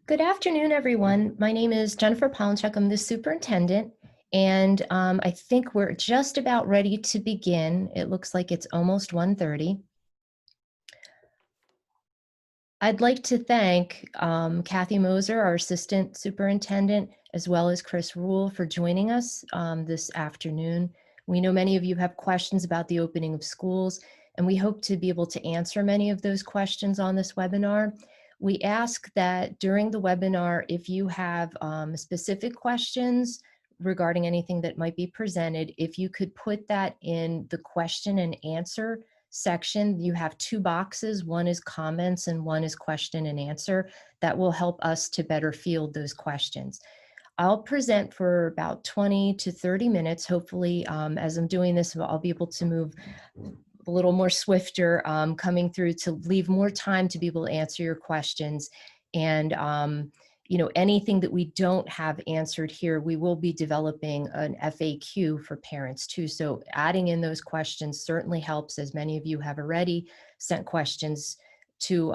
Good afternoon, everyone. My name is Jennifer Palanchuk. I'm the superintendent, and I think we're just about ready to begin. It looks like it's almost 1:30. I'd like to thank Kathy Moser, our assistant superintendent, as well as Chris Rule for joining us this afternoon. We know many of you have questions about the opening of schools, and we hope to be able to answer many of those questions on this webinar. We ask that during the webinar, if you have specific questions regarding anything that might be presented, if you could put that in the question and answer section. You have two boxes. One is comments and one is question and answer. That will help us to better field those questions. I'll present for about 20 to 30 minutes. Hopefully, as I'm doing this, I'll be able to move a little more swifter coming through to leave more time to be able to answer your questions. And anything that we don't have answered here, we will be developing an FAQ for parents too. So adding in those questions certainly helps, as many of you have already sent questions to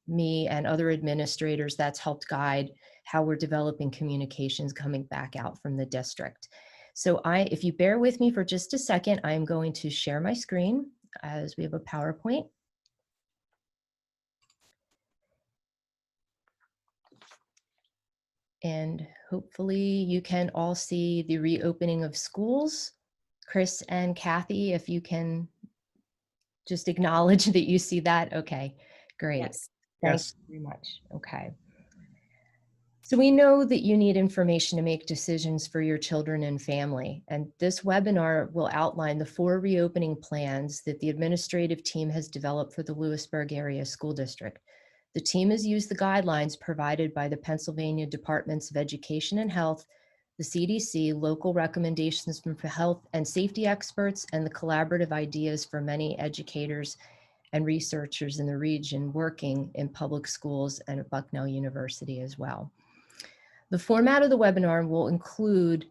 me and other administrators. That's helped guide how we're developing communications coming back out from the district. So if you bear with me for just a second, I'm going to share my screen as we have a PowerPoint. And hopefully you can all see the reopening of schools. Chris and Kathy, if you can just acknowledge that you see that. Okay, great. Yes. Thanks very much. Okay. So we know that you need information to make decisions for your children and family. And this webinar will outline the 4 reopening plans that the administrative team has developed for the Lewisburg Area School District. The team has used the guidelines provided by the Pennsylvania Departments of Education and Health, the CDC, local recommendations from health and safety experts, and the collaborative ideas for many educators and researchers in the region working in public schools and at Bucknell University as well. The format of the webinar will include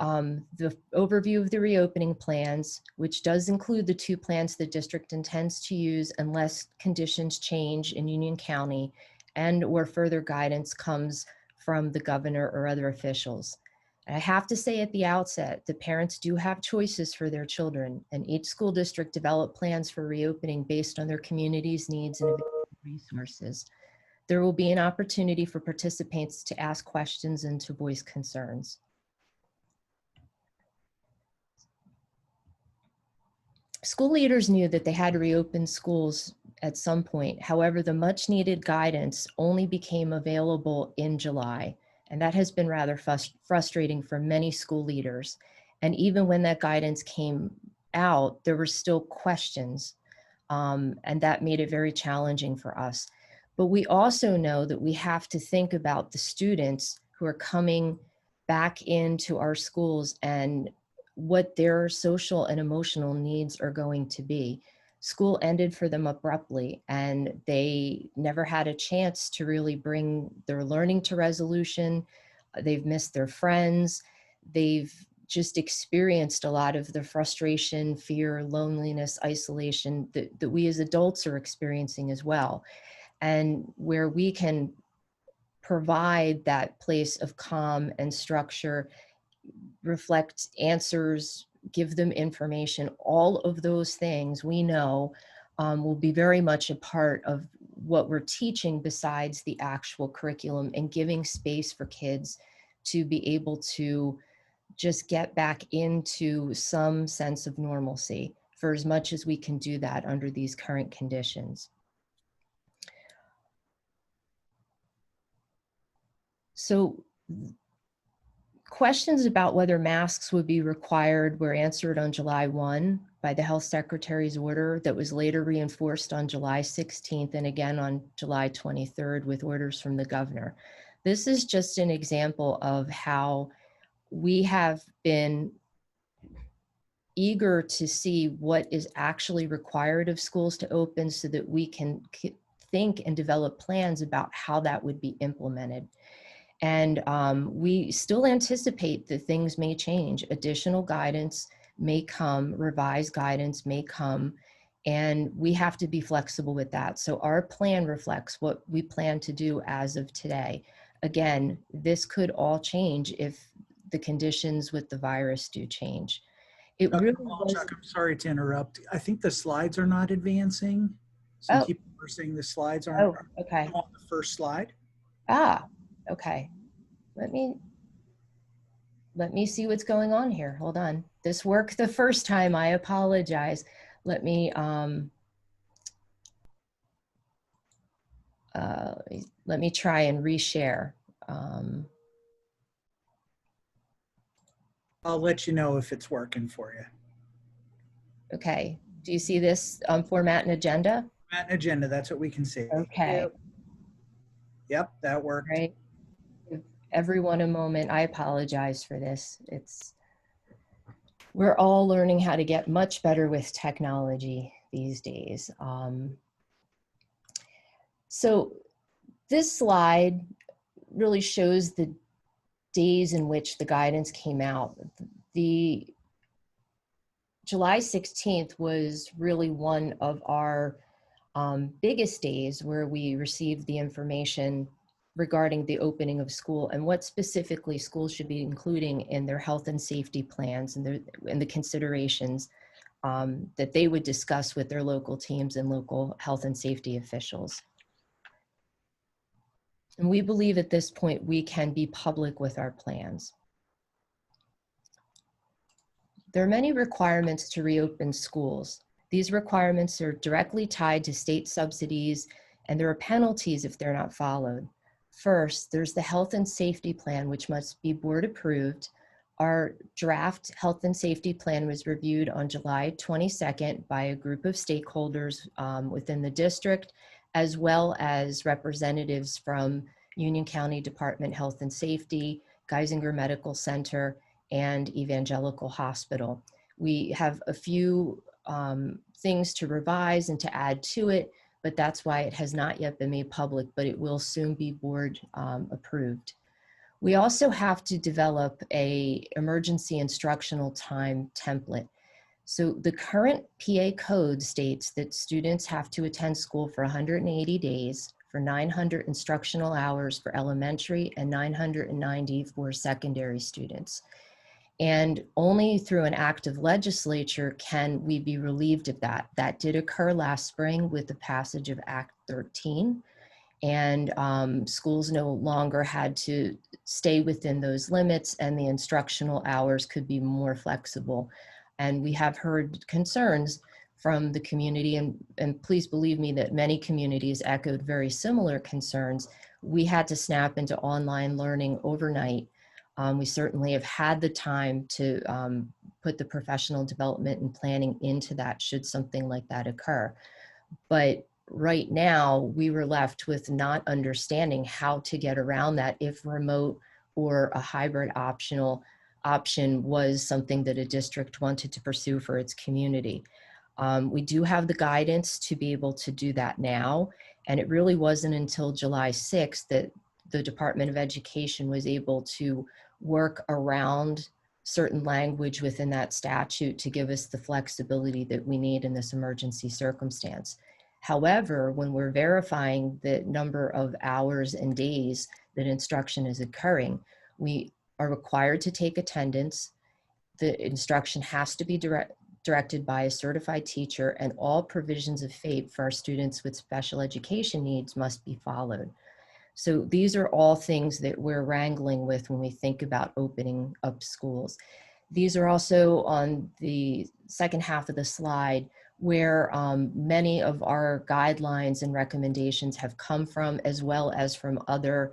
the overview of the reopening plans, which does include the 2 plans the district intends to use unless conditions change in Union County and or further guidance comes from the governor or other officials. And I have to say at the outset, the parents do have choices for their children, and each school district develop plans for reopening based on their community's needs and available resources. There will be an opportunity for participants to ask questions and to voice concerns. School leaders knew that they had to reopen schools at some point. However, the much needed guidance only became available in July. And that has been rather frustrating for many school leaders. And even when that guidance came out, there were still questions. And that made it very challenging for us. But we also know that we have to think about the students who are coming back into our schools and what their social and emotional needs are going to be. School ended for them abruptly, and they never had a chance to really bring their learning to resolution. They've missed their friends. They've just experienced a lot of the frustration, fear, loneliness, isolation that we as adults are experiencing as well. And where we can provide that place of calm and structure, reflect answers, give them information, all of those things we know will be very much a part of what we're teaching besides the actual curriculum, and giving space for kids to be able to just get back into some sense of normalcy for as much as we can do that under these current conditions. So questions about whether masks would be required were answered on July 1 by the health secretary's order that was later reinforced on July 16th and again on July 23rd with orders from the governor. This is just an example of how we have been eager to see what is actually required of schools to open so that we can think and develop plans about how that would be implemented. And we still anticipate that things may change. Additional guidance may come, revised guidance may come, And we have to be flexible with that. So our plan reflects what we plan to do as of today. Again, this could all change if the conditions with the virus do change. It Dr. really was, Walchuk, I'm sorry to interrupt. I think the slides are not advancing. Some oh, people are saying the slides aren't oh, okay. on the first slide. Ah, okay. Let me see what's going on here. Hold on. This worked the first time. I apologize. Let me try and reshare. I'll let you know if it's working for you. Okay. Do you see this format and agenda? Format and agenda, that's what we can see. Okay. Yep, that worked. Right. Give everyone a moment. I apologize for this. We're all learning how to get much better with technology these days. So this slide really shows the days in which the guidance came out. The July 16th was really one of our biggest days where we received the information regarding the opening of school and what specifically schools should be including in their health and safety plans and the considerations that they would discuss with their local teams and local health and safety officials. And we believe at this point we can be public with our plans. There are many requirements to reopen schools. These requirements are directly tied to state subsidies, and there are penalties if they're not followed. First, there's the health and safety plan, which must be board approved. Our draft health and safety plan was reviewed on July 22nd by a group of stakeholders within the district, as well as representatives from Union County Department of Health and Safety, Geisinger Medical Center, and Evangelical Hospital. We have a few things to revise and to add to it, but that's why it has not yet been made public, but it will soon be board approved. We also have to develop an emergency instructional time template. So the current PA code states that students have to attend school for 180 days for 900 instructional hours for elementary and 990 for secondary students. And only through an act of legislature can we be relieved of that. That did occur last spring with the passage of Act 13. And schools no longer had to stay within those limits, and the instructional hours could be more flexible. And we have heard concerns from the community, and please believe me that many communities echoed very similar concerns. We had to snap into online learning overnight. We certainly have had the time to put the professional development and planning into that should something like that occur. But right now, we were left with not understanding how to get around that if remote or a hybrid option was something that a district wanted to pursue for its community. We do have the guidance to be able to do that now, and it really wasn't until July 6th that the Department of Education was able to work around certain language within that statute to give us the flexibility that we need in this emergency circumstance. However, when we're verifying the number of hours and days that instruction is occurring, we are required to take attendance. The instruction has to be directed by a certified teacher, and all provisions of FAPE for our students with special education needs must be followed. So these are all things that we're wrangling with when we think about opening up schools. These are also on the second half of the slide where many of our guidelines and recommendations have come from, as well as from other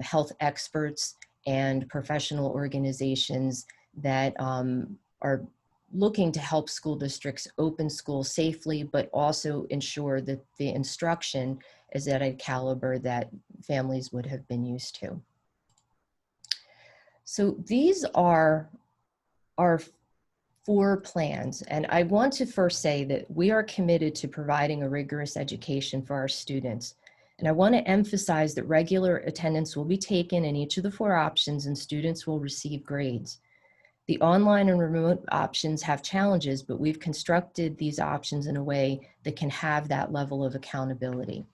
health experts and professional organizations that are looking to help school districts open schools safely, but also ensure that the instruction is at a caliber that families would have been used to. So these are our 4 plans, and I want to first say that we are committed to providing a rigorous education for our students. And I want to emphasize that regular attendance will be taken in each of the 4 options, and students will receive grades. The online and remote options have challenges, but we've constructed these options in a way that can have that level of accountability.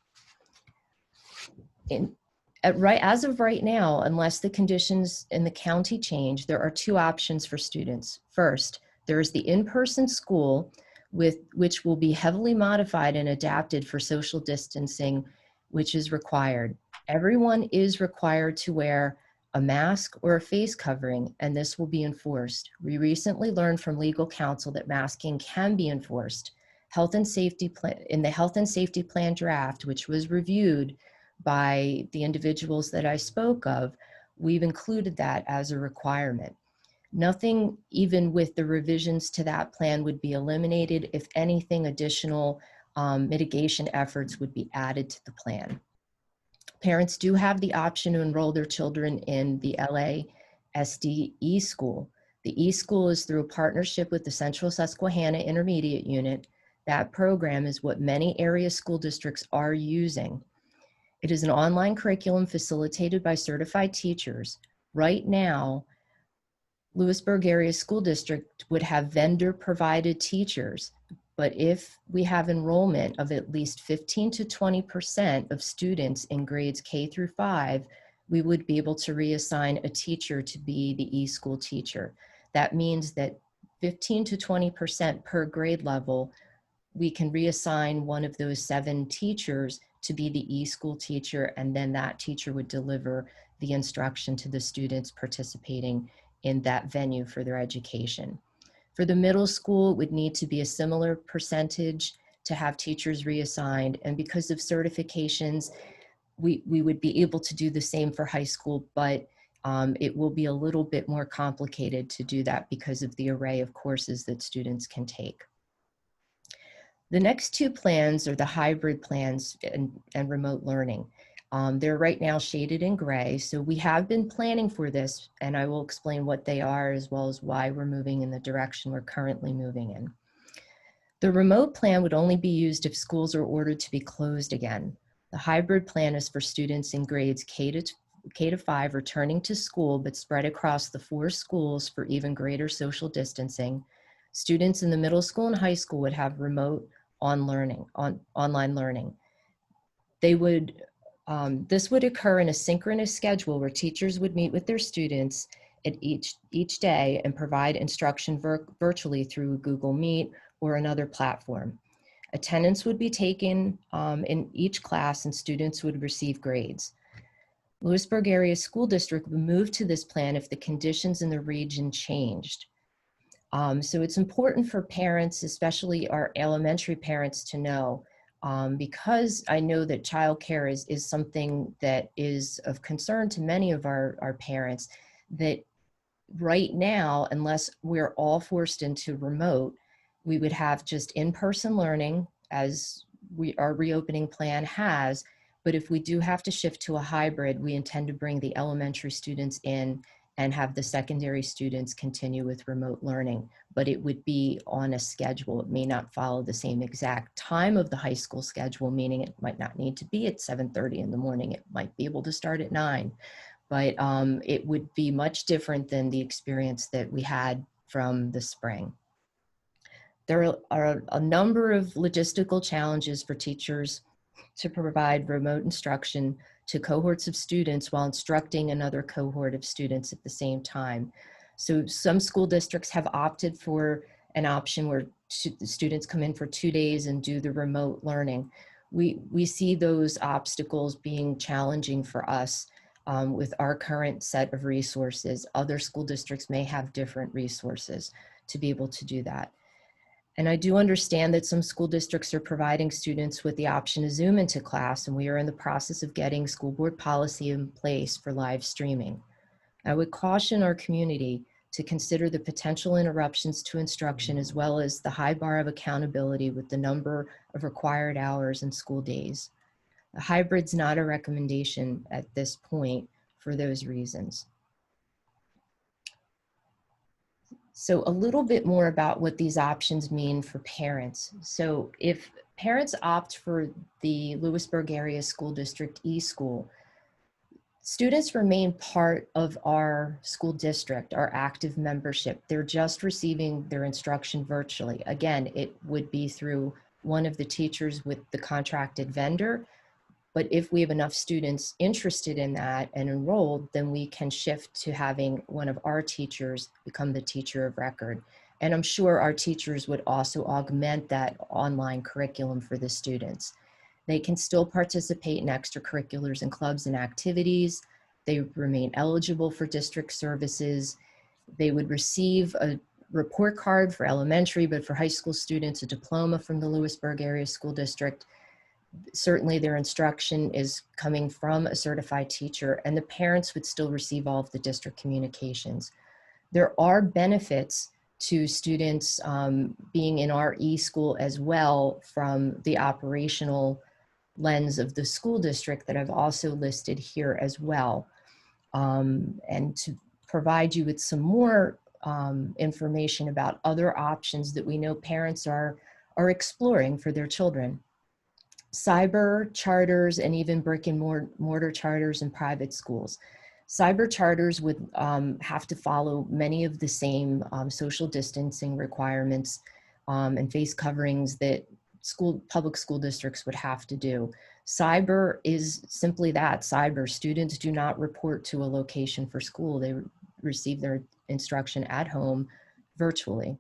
As of right now, unless the conditions in the county change, there are two options for students. First, there is the in-person school, which will be heavily modified and adapted for social distancing, which is required. Everyone is required to wear a mask or a face covering, and this will be enforced. We recently learned from legal counsel that masking can be enforced. In the health and safety plan draft, which was reviewed by the individuals that I spoke of, we've included that as a requirement. Nothing, even with the revisions to that plan, would be eliminated. If anything, additional mitigation efforts would be added to the plan. Parents do have the option to enroll their children in the LASD e-school. The e-school is through a partnership with the Central Susquehanna Intermediate Unit. That program is what many area school districts are using. It is an online curriculum facilitated by certified teachers. Right now, Lewisburg Area School District would have vendor-provided teachers, but if we have enrollment of at least 15 to 20% of students in grades K through 5, we would be able to reassign a teacher to be the e-school teacher. That means that 15 to 20% per grade level, we can reassign one of those 7 teachers to be the e-school teacher, and then that teacher would deliver the instruction to the students participating in that venue for their education. For the middle school, it would need to be a similar percentage to have teachers reassigned, and because of certifications, we would be able to do the same for high school, but it will be a little bit more complicated to do that because of the array of courses that students can take. The next two plans are the hybrid plans and remote learning. They're right now shaded in gray, so we have been planning for this, and I will explain what they are as well as why we're moving in the direction we're currently moving in. The remote plan would only be used if schools are ordered to be closed again. The hybrid plan is for students in grades K to 5 returning to school, but spread across the 4 schools for even greater social distancing. Students in the middle school and high school would have remote online learning. This would occur in a synchronous schedule where teachers would meet with their students at each day and provide instruction virtually through Google Meet or another platform. Attendance would be taken in each class and students would receive grades. Lewisburg Area School District would move to this plan if the conditions in the region changed. So it's important for parents, especially our elementary parents, to know, because I know that childcare is something that is of concern to many of our parents, that right now, unless we're all forced into remote, we would have just in-person learning as our reopening plan has. But if we do have to shift to a hybrid, we intend to bring the elementary students in and have the secondary students continue with remote learning, but it would be on a schedule. It may not follow the same exact time of the high school schedule, meaning it might not need to be at 7:30 in the morning. It might be able to start at 9, but it would be much different than the experience that we had from the spring. There are a number of logistical challenges for teachers to provide remote instruction to cohorts of students while instructing another cohort of students at the same time. So some school districts have opted for an option where the students come in for 2 days and do the remote learning. We see those obstacles being challenging for us with our current set of resources. Other school districts may have different resources to be able to do that. And I do understand that some school districts are providing students with the option to Zoom into class, and we are in the process of getting school board policy in place for live streaming. I would caution our community to consider the potential interruptions to instruction as well as the high bar of accountability with the number of required hours and school days. A hybrid's not a recommendation at this point for those reasons. So a little bit more about what these options mean for parents. So if parents opt for the Lewisburg Area School District e-school, Students remain part of our school district, our active membership. They're just receiving their instruction virtually. Again, it would be through one of the teachers with the contracted vendor, but if we have enough students interested in that and enrolled, then we can shift to having one of our teachers become the teacher of record. And I'm sure our teachers would also augment that online curriculum for the students. They can still participate in extracurriculars and clubs and activities. They remain eligible for district services. They would receive a report card for elementary, but for high school students, a diploma from the Lewisburg Area School District. Certainly their instruction is coming from a certified teacher, and the parents would still receive all of the district communications. There are benefits to students being in our e-school as well from the operational lens of the school district that I've also listed here as well. And to provide you with some more information about other options that we know parents are exploring for their children. Cyber charters and even brick and mortar charters in private schools. Cyber charters would have to follow many of the same social distancing requirements and face coverings that public school districts would have to do. Cyber is simply that, cyber. Students do not report to a location for school. They receive their instruction at home virtually.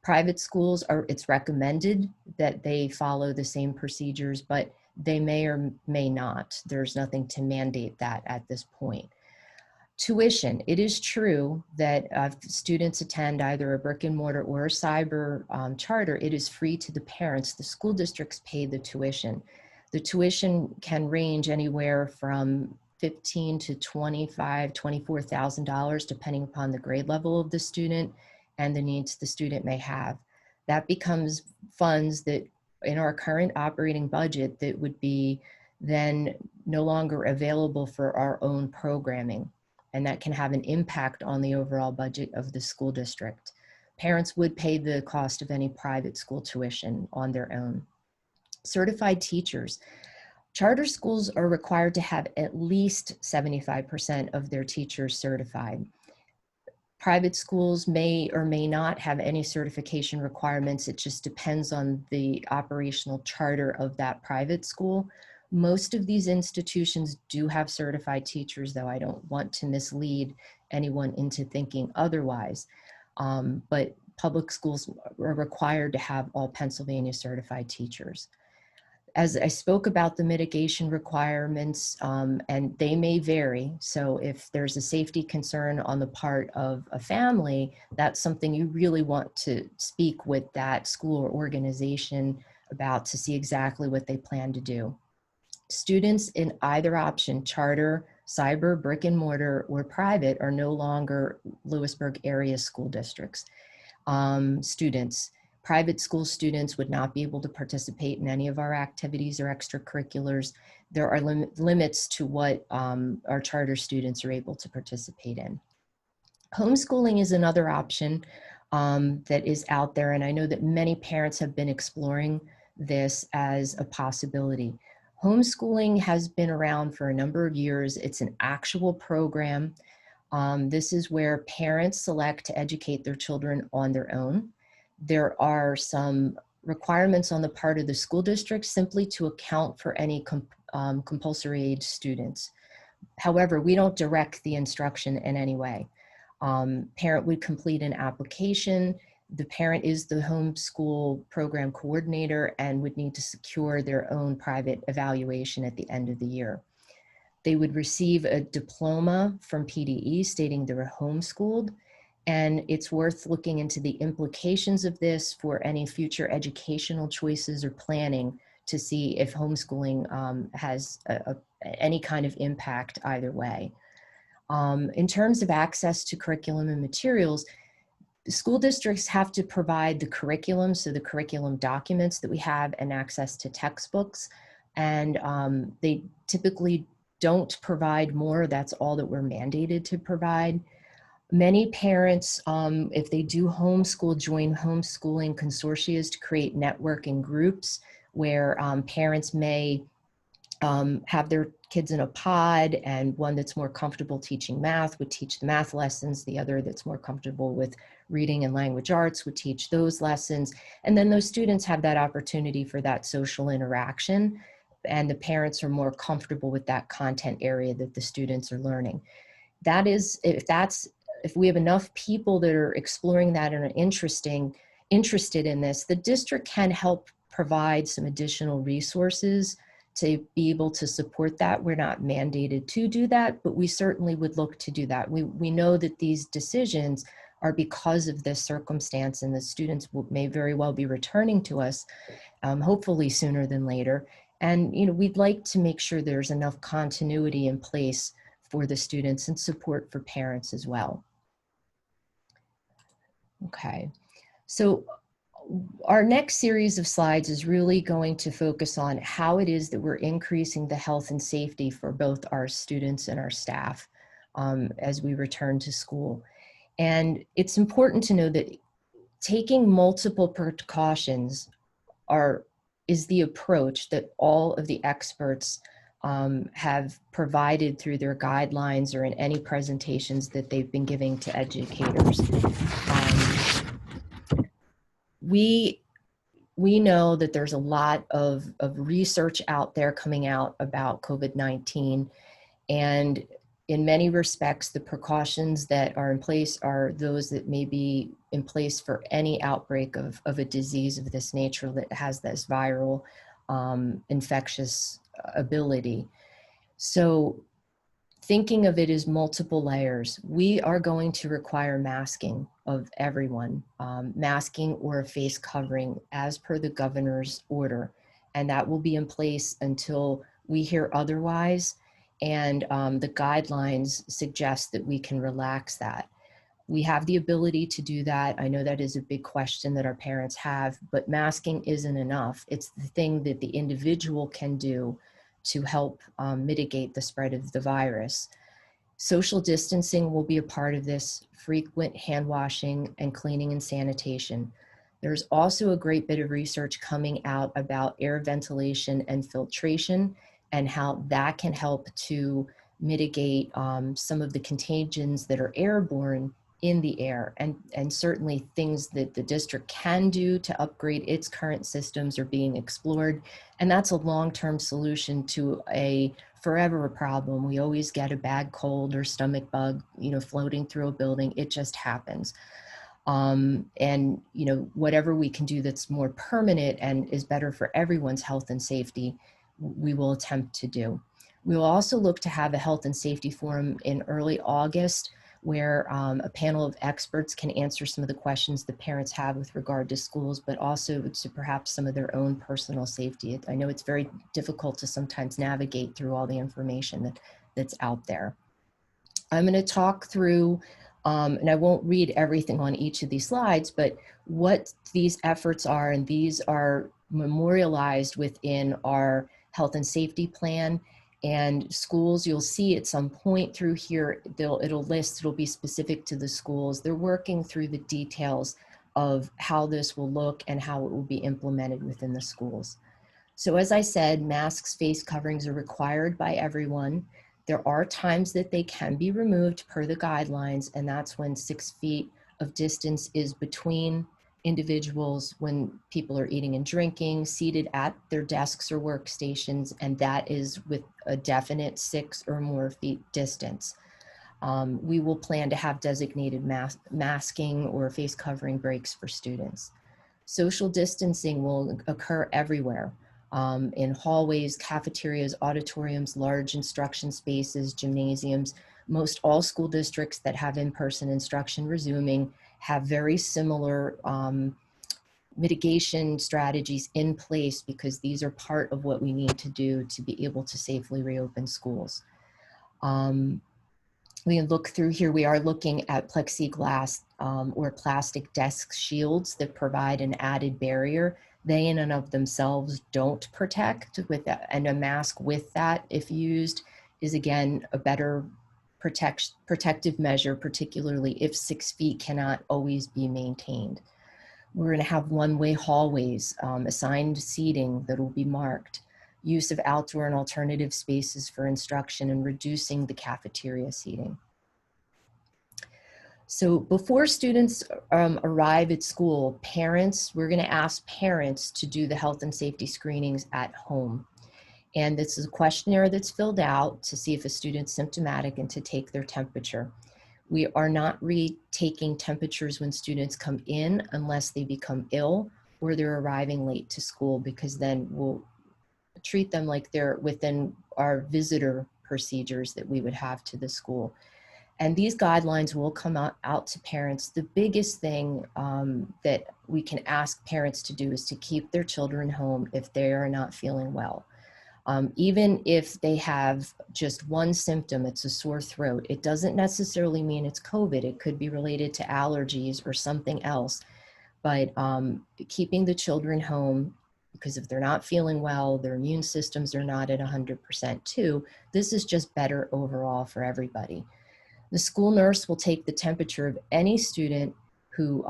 Private schools it's recommended that they follow the same procedures, but they may or may not. There's nothing to mandate that at this point. Tuition, it is true that if students attend either a brick and mortar or a cyber charter, it is free to the parents. The school districts pay the tuition. The tuition can range anywhere from $15,000 to $25,000, $24,000, depending upon the grade level of the student and the needs the student may have. That becomes funds that in our current operating budget that would be then no longer available for our own programming. And that can have an impact on the overall budget of the school district. Parents would pay the cost of any private school tuition on their own. Certified teachers. Charter schools are required to have at least 75% of their teachers certified. Private schools may or may not have any certification requirements. It just depends on the operational charter of that private school. Most of these institutions do have certified teachers, though I don't want to mislead anyone into thinking otherwise. But public schools are required to have all Pennsylvania certified teachers. As I spoke about the mitigation requirements, and they may vary. So if there's a safety concern on the part of a family, that's something you really want to speak with that school or organization about to see exactly what they plan to do. Students in either option, charter, cyber, brick and mortar, or private, are no longer Lewisburg area school districts. Private school students would not be able to participate in any of our activities or extracurriculars. There are limits to what our charter students are able to participate in. Homeschooling is another option that is out there, and I know that many parents have been exploring this as a possibility. Homeschooling has been around for a number of years. It's an actual program. This is where parents select to educate their children on their own. There are some requirements on the part of the school district simply to account for any compulsory age students. However, we don't direct the instruction in any way. Parent would complete an application. The parent is the homeschool program coordinator and would need to secure their own private evaluation at the end of the year. They would receive a diploma from PDE stating they were homeschooled, and it's worth looking into the implications of this for any future educational choices or planning to see if homeschooling has any kind of impact either way. In terms of access to curriculum and materials, school districts have to provide the curriculum, so the curriculum documents that we have, and access to textbooks. And they typically don't provide more. That's all that we're mandated to provide. Many parents, if they do homeschool, join homeschooling consortia to create networking groups where parents may have their kids in a pod, and one that's more comfortable teaching math would teach the math lessons. The other that's more comfortable with reading and language arts would teach those lessons. And then those students have that opportunity for that social interaction, and the parents are more comfortable with that content area that the students are learning. That is, if we have enough people that are exploring that and are interested in this, the district can help provide some additional resources to be able to support that. We're not mandated to do that, but we certainly would look to do that. We know that these decisions are because of this circumstance, and the students may very well be returning to us, hopefully sooner than later. And we'd like to make sure there's enough continuity in place for the students and support for parents as well. Okay, so our next series of slides is really going to focus on how it is that we're increasing the health and safety for both our students and our staff as we return to school. And it's important to know that taking multiple precautions is the approach that all of the experts have provided through their guidelines or in any presentations that they've been giving to educators. We know that there's a lot of research out there coming out about COVID-19, and in many respects, the precautions that are in place are those that may be in place for any outbreak of a disease of this nature that has this viral infectious ability. So thinking of it as multiple layers, we are going to require masking of everyone, masking or a face covering as per the governor's order. And that will be in place until we hear otherwise. And the guidelines suggest that we can relax that. We have the ability to do that. I know that is a big question that our parents have, but masking isn't enough. It's the thing that the individual can do to help mitigate the spread of the virus. Social distancing will be a part of this, frequent hand washing and cleaning and sanitation. There's also a great bit of research coming out about air ventilation and filtration and how that can help to mitigate some of the contagions that are airborne in the air, and certainly things that the district can do to upgrade its current systems are being explored. And that's a long-term solution to a forever problem. We always get a bad cold or stomach bug, floating through a building. It just happens. And whatever we can do that's more permanent and is better for everyone's health and safety, we will attempt to do. We will also look to have a health and safety forum in early August, where a panel of experts can answer some of the questions the parents have with regard to schools, but also to perhaps some of their own personal safety. I know it's very difficult to sometimes navigate through all the information that's out there. I'm going to talk through, and I won't read everything on each of these slides, but what these efforts are, and these are memorialized within our health and safety plan. And schools, you'll see at some point through here, it'll be specific to the schools. They're working through the details of how this will look and how it will be implemented within the schools. So as I said, masks, face coverings are required by everyone. There are times that they can be removed per the guidelines, and that's when 6 feet of distance is between individuals when people are eating and drinking, seated at their desks or workstations, and that is with a definite 6 or more feet distance. We will plan to have designated masking or face covering breaks for students. Social distancing will occur everywhere, in hallways, cafeterias, auditoriums, large instruction spaces, gymnasiums. Most all school districts that have in-person instruction resuming have very similar mitigation strategies in place, because these are part of what we need to do to be able to safely reopen schools. We can look through here. We are looking at plexiglass or plastic desk shields that provide an added barrier. They in and of themselves don't protect, and a mask with that, if used, is again a better protective measure, particularly if 6 feet cannot always be maintained. We're going to have one-way hallways, assigned seating that will be marked. use of outdoor and alternative spaces for instruction, and reducing the cafeteria seating. So before students arrive at school, we're going to ask parents to do the health and safety screenings at home. And this is a questionnaire that's filled out to see if a student's symptomatic and to take their temperature. We are not retaking temperatures when students come in unless they become ill or they're arriving late to school, because then we'll treat them like they're within our visitor procedures that we would have to the school. And these guidelines will come out to parents. The biggest thing that we can ask parents to do is to keep their children home if they are not feeling well. Even if they have just one symptom, it's a sore throat, it doesn't necessarily mean it's COVID. It could be related to allergies or something else. But keeping the children home, because if they're not feeling well, their immune systems are not at 100% too, this is just better overall for everybody. The school nurse will take the temperature of any student who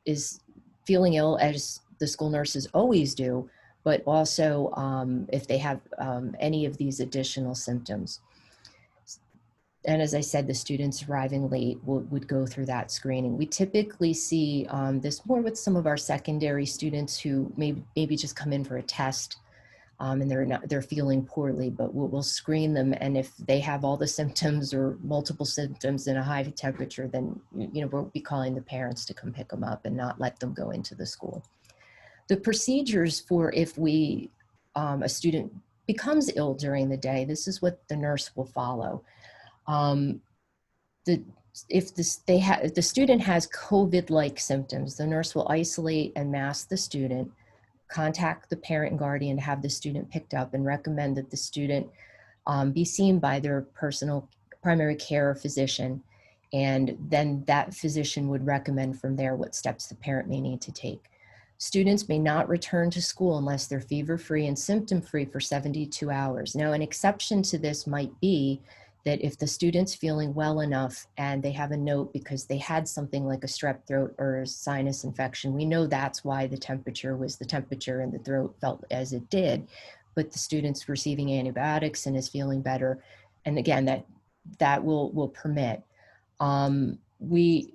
is feeling ill, as the school nurses always do, but also if they have any of these additional symptoms. And as I said, the students arriving late would go through that screening. We typically see this more with some of our secondary students who maybe just come in for a test and they're feeling poorly, but we'll screen them. And if they have all the symptoms or multiple symptoms and a high temperature, then we'll be calling the parents to come pick them up and not let them go into the school. The procedures for if a student becomes ill during the day, this is what the nurse will follow. If the student has COVID-like symptoms, the nurse will isolate and mask the student, contact the parent and guardian to have the student picked up, and recommend that the student be seen by their personal primary care physician. And then that physician would recommend from there what steps the parent may need to take. Students may not return to school unless they're fever-free and symptom-free for 72 hours. Now, an exception to this might be that if the student's feeling well enough and they have a note because they had something like a strep throat or a sinus infection, we know that's why the temperature was the temperature and the throat felt as it did, but the student's receiving antibiotics and is feeling better. And again, that will permit. We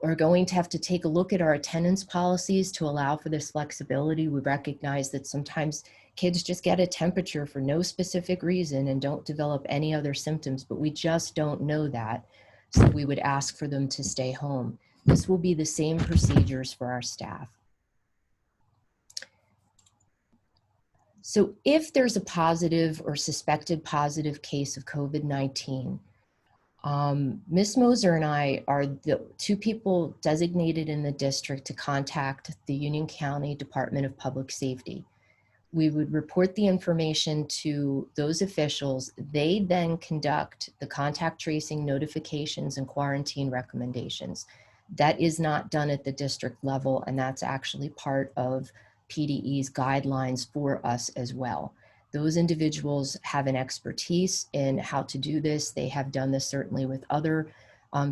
are going to have to take a look at our attendance policies to allow for this flexibility. We recognize that sometimes kids just get a temperature for no specific reason and don't develop any other symptoms, but we just don't know that. So we would ask for them to stay home. This will be the same procedures for our staff. So if there's a positive or suspected positive case of COVID-19, Ms. Moser and I are the two people designated in the district to contact the Union County Department of Public Safety. We would report the information to those officials. They then conduct the contact tracing notifications and quarantine recommendations. That is not done at the district level, and that's actually part of PDE's guidelines for us as well. Those individuals have an expertise in how to do this. They have done this certainly with other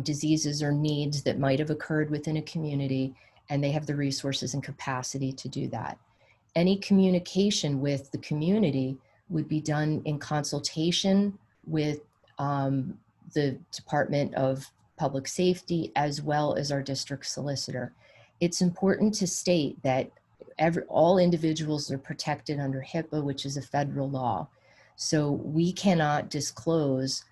diseases or needs that might have occurred within a community, and they have the resources and capacity to do that. Any communication with the community would be done in consultation with the Department of Public Safety as well as our district solicitor. It's important to state that all individuals are protected under HIPAA, which is a federal law. So we cannot disclose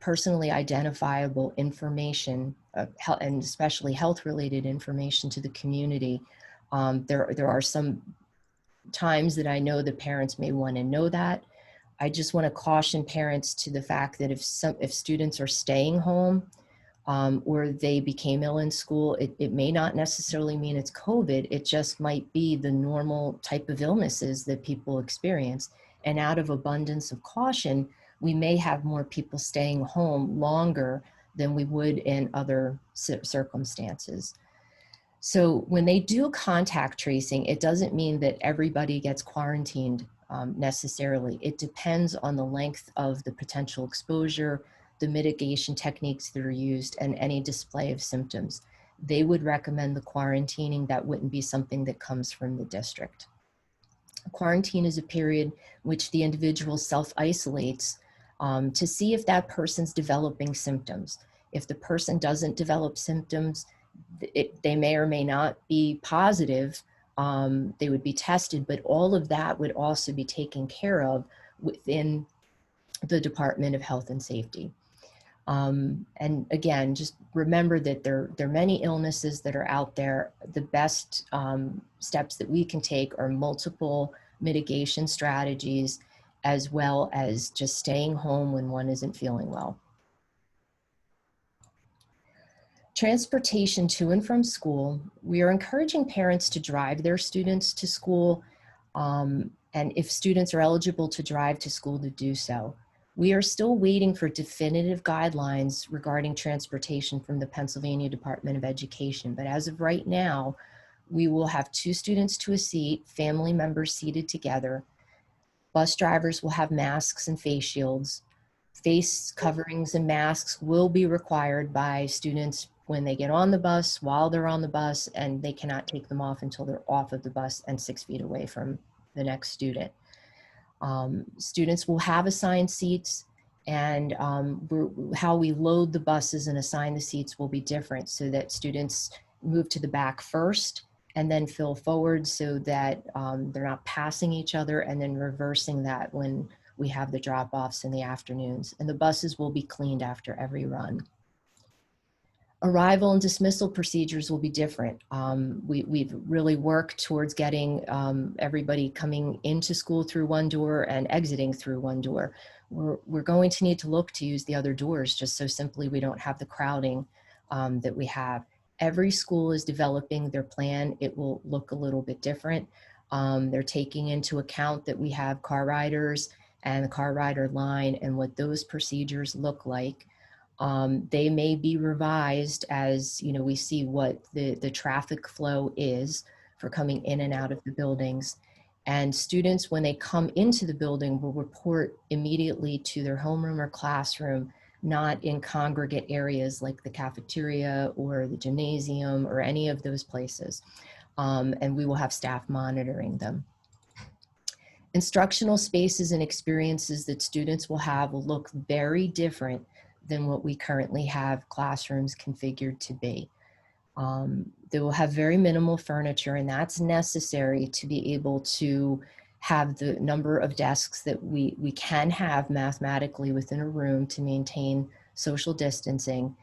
personally identifiable information, and especially health-related information, to the community. There are some times that I know the parents may want to know that. I just want to caution parents to the fact that if students are staying home or they became ill in school, it may not necessarily mean it's COVID. It just might be the normal type of illnesses that people experience. And out of abundance of caution, we may have more people staying home longer than we would in other circumstances. So when they do contact tracing, it doesn't mean that everybody gets quarantined necessarily. It depends on the length of the potential exposure, the mitigation techniques that are used, and any display of symptoms. They would recommend the quarantining. That wouldn't be something that comes from the district. Quarantine is a period which the individual self-isolates to see if that person's developing symptoms. If the person doesn't develop symptoms, they may or may not be positive. They would be tested, but all of that would also be taken care of within the Department of Health and Safety. And again, just remember that there are many illnesses that are out there. The best steps that we can take are multiple mitigation strategies, as well as just staying home when one isn't feeling well. Transportation to and from school. We are encouraging parents to drive their students to school, and if students are eligible to drive to school, to do so. We are still waiting for definitive guidelines regarding transportation from the Pennsylvania Department of Education, but as of right now, we will have 2 students to a seat, family members seated together. Bus drivers will have masks and face shields. Face coverings and masks will be required by students when they get on the bus, while they're on the bus, and they cannot take them off until they're off of the bus and 6 feet away from the next student. Students will have assigned seats, and how we load the buses and assign the seats will be different, so that students move to the back first and then fill forward, so that they're not passing each other, and then reversing that when we have the drop-offs in the afternoons. And the buses will be cleaned after every run. Arrival and dismissal procedures will be different. We've really worked towards getting everybody coming into school through one door and exiting through one door. We're going to need to look to use the other doors, just so simply we don't have the crowding that we have. Every school is developing their plan. It will look a little bit different. They're taking into account that we have car riders and the car rider line and what those procedures look like. They may be revised as, you know, we see what the traffic flow is for coming in and out of the buildings. And students, when they come into the building, will report immediately to their homeroom or classroom, not in congregate areas like the cafeteria or the gymnasium or any of those places. And we will have staff monitoring them. Instructional spaces and experiences that students will have will look very different than what we currently have classrooms configured to be. They will have very minimal furniture, and that's necessary to be able to have the number of desks that we can have mathematically within a room to maintain social distancing.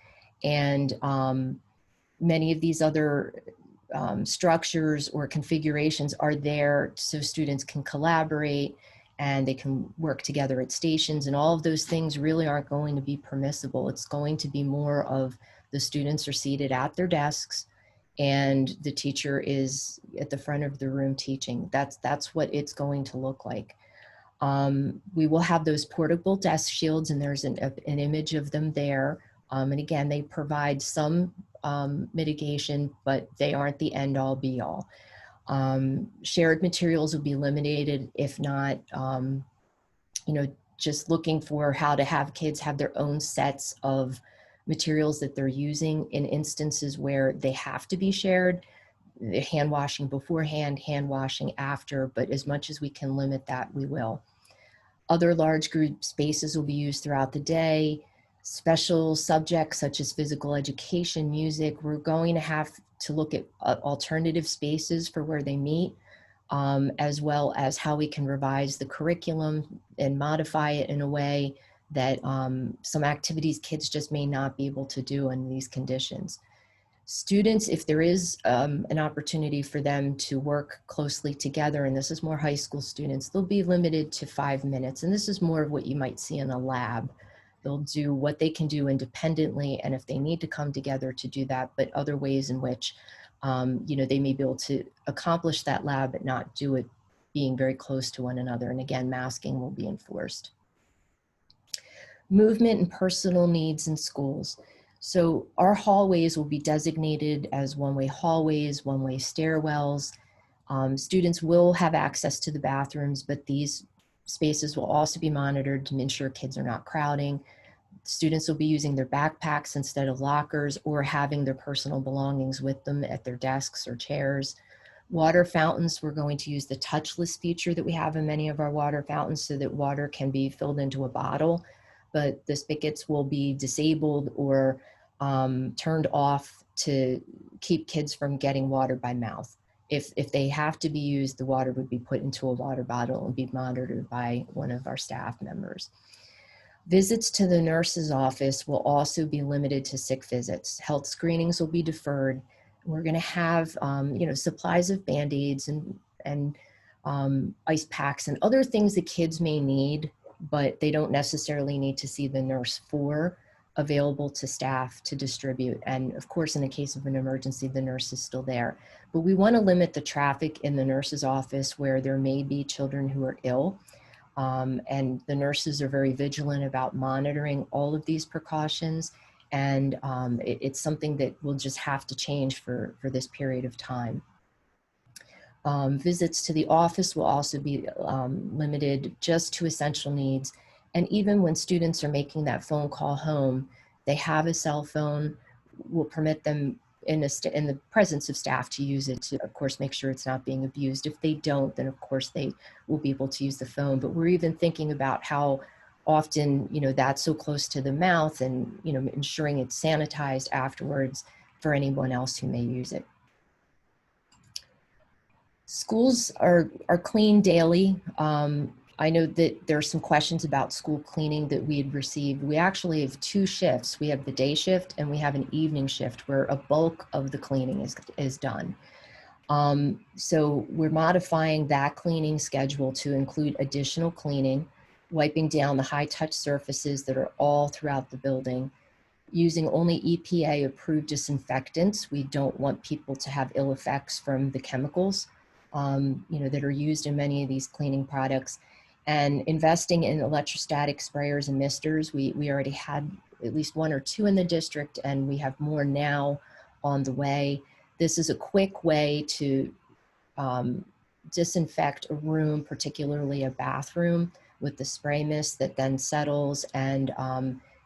And many of these other structures or configurations are there so students can collaborate and they can work together at stations, and all of those things really aren't going to be permissible. It's going to be more of the students are seated at their desks and the teacher is at the front of the room teaching. That's what it's going to look like. We will have those portable desk shields, and there's an image of them there. And again, they provide some mitigation, but they aren't the end all be all. Shared materials will be eliminated, if not, you know, just looking for how to have kids have their own sets of materials that they're using in instances where they have to be shared. Hand washing beforehand, hand washing after, but as much as we can limit that, we will. Other large group spaces will be used throughout the day. Special subjects such as physical education, music, we're going to have to look at alternative spaces for where they meet, as well as how we can revise the curriculum and modify it in a way that some activities kids just may not be able to do in these conditions. Students, if there is an opportunity for them to work closely together, and this is more high school students, they'll be limited to 5 minutes. And this is more of what you might see in a lab. They'll do what they can do independently, and if they need to come together to do that, but other ways in which you know, they may be able to accomplish that lab, but not do it being very close to one another. And again, masking will be enforced. Movement and personal needs in schools. So our hallways will be designated as one-way hallways, one-way stairwells. Students will have access to the bathrooms, but these spaces will also be monitored to ensure kids are not crowding. Students will be using their backpacks instead of lockers, or having their personal belongings with them at their desks or chairs. Water fountains, we're going to use the touchless feature that we have in many of our water fountains so that water can be filled into a bottle, but the spigots will be disabled or turned off to keep kids from getting water by mouth. If they have to be used, the water would be put into a water bottle and be monitored by one of our staff members. Visits to the nurse's office will also be limited to sick visits. Health screenings will be deferred. We're going to have, supplies of Band-Aids and ice packs and other things that kids may need, but they don't necessarily need to see the nurse for, available to staff to distribute. And of course, in the case of an emergency, the nurse is still there. But we want to limit the traffic in the nurse's office where there may be children who are ill. And the nurses are very vigilant about monitoring all of these precautions. And it's something that will just have to change for this period of time. Visits to the office will also be limited just to essential needs. And even when students are making that phone call home, they have a cell phone, will permit them in the presence of staff to use it to, of course, make sure it's not being abused. If they don't, then of course they will be able to use the phone. But we're even thinking about how often, that's so close to the mouth and, ensuring it's sanitized afterwards for anyone else who may use it. Schools are cleaned daily. I know that there are some questions about school cleaning that we had received. We actually have two shifts. We have the day shift and we have an evening shift where a bulk of the cleaning is done. So we're modifying that cleaning schedule to include additional cleaning, wiping down the high touch surfaces that are all throughout the building, using only EPA approved disinfectants. We don't want people to have ill effects from the chemicals that are used in many of these cleaning products, and investing in electrostatic sprayers and misters. We already had at least one or two in the district, and we have more now on the way. This is a quick way to disinfect a room, particularly a bathroom, with the spray mist that then settles, and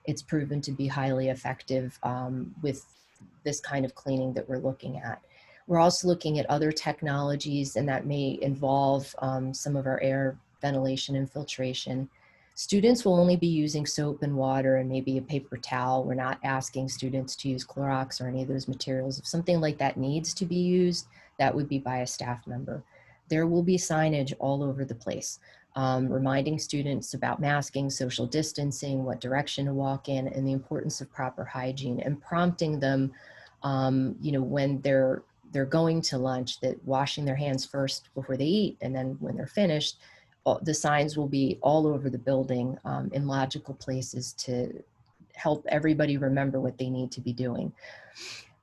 it's proven to be highly effective with this kind of cleaning that we're looking at. We're also looking at other technologies, and that may involve some of our air ventilation and filtration. Students will only be using soap and water and maybe a paper towel. We're not asking students to use Clorox or any of those materials. If something like that needs to be used, that would be by a staff member. There will be signage all over the place, reminding students about masking, social distancing, what direction to walk in, and the importance of proper hygiene, and prompting them, when they're going to lunch, that washing their hands first before they eat, and then when they're finished, the signs will be all over the building in logical places to help everybody remember what they need to be doing.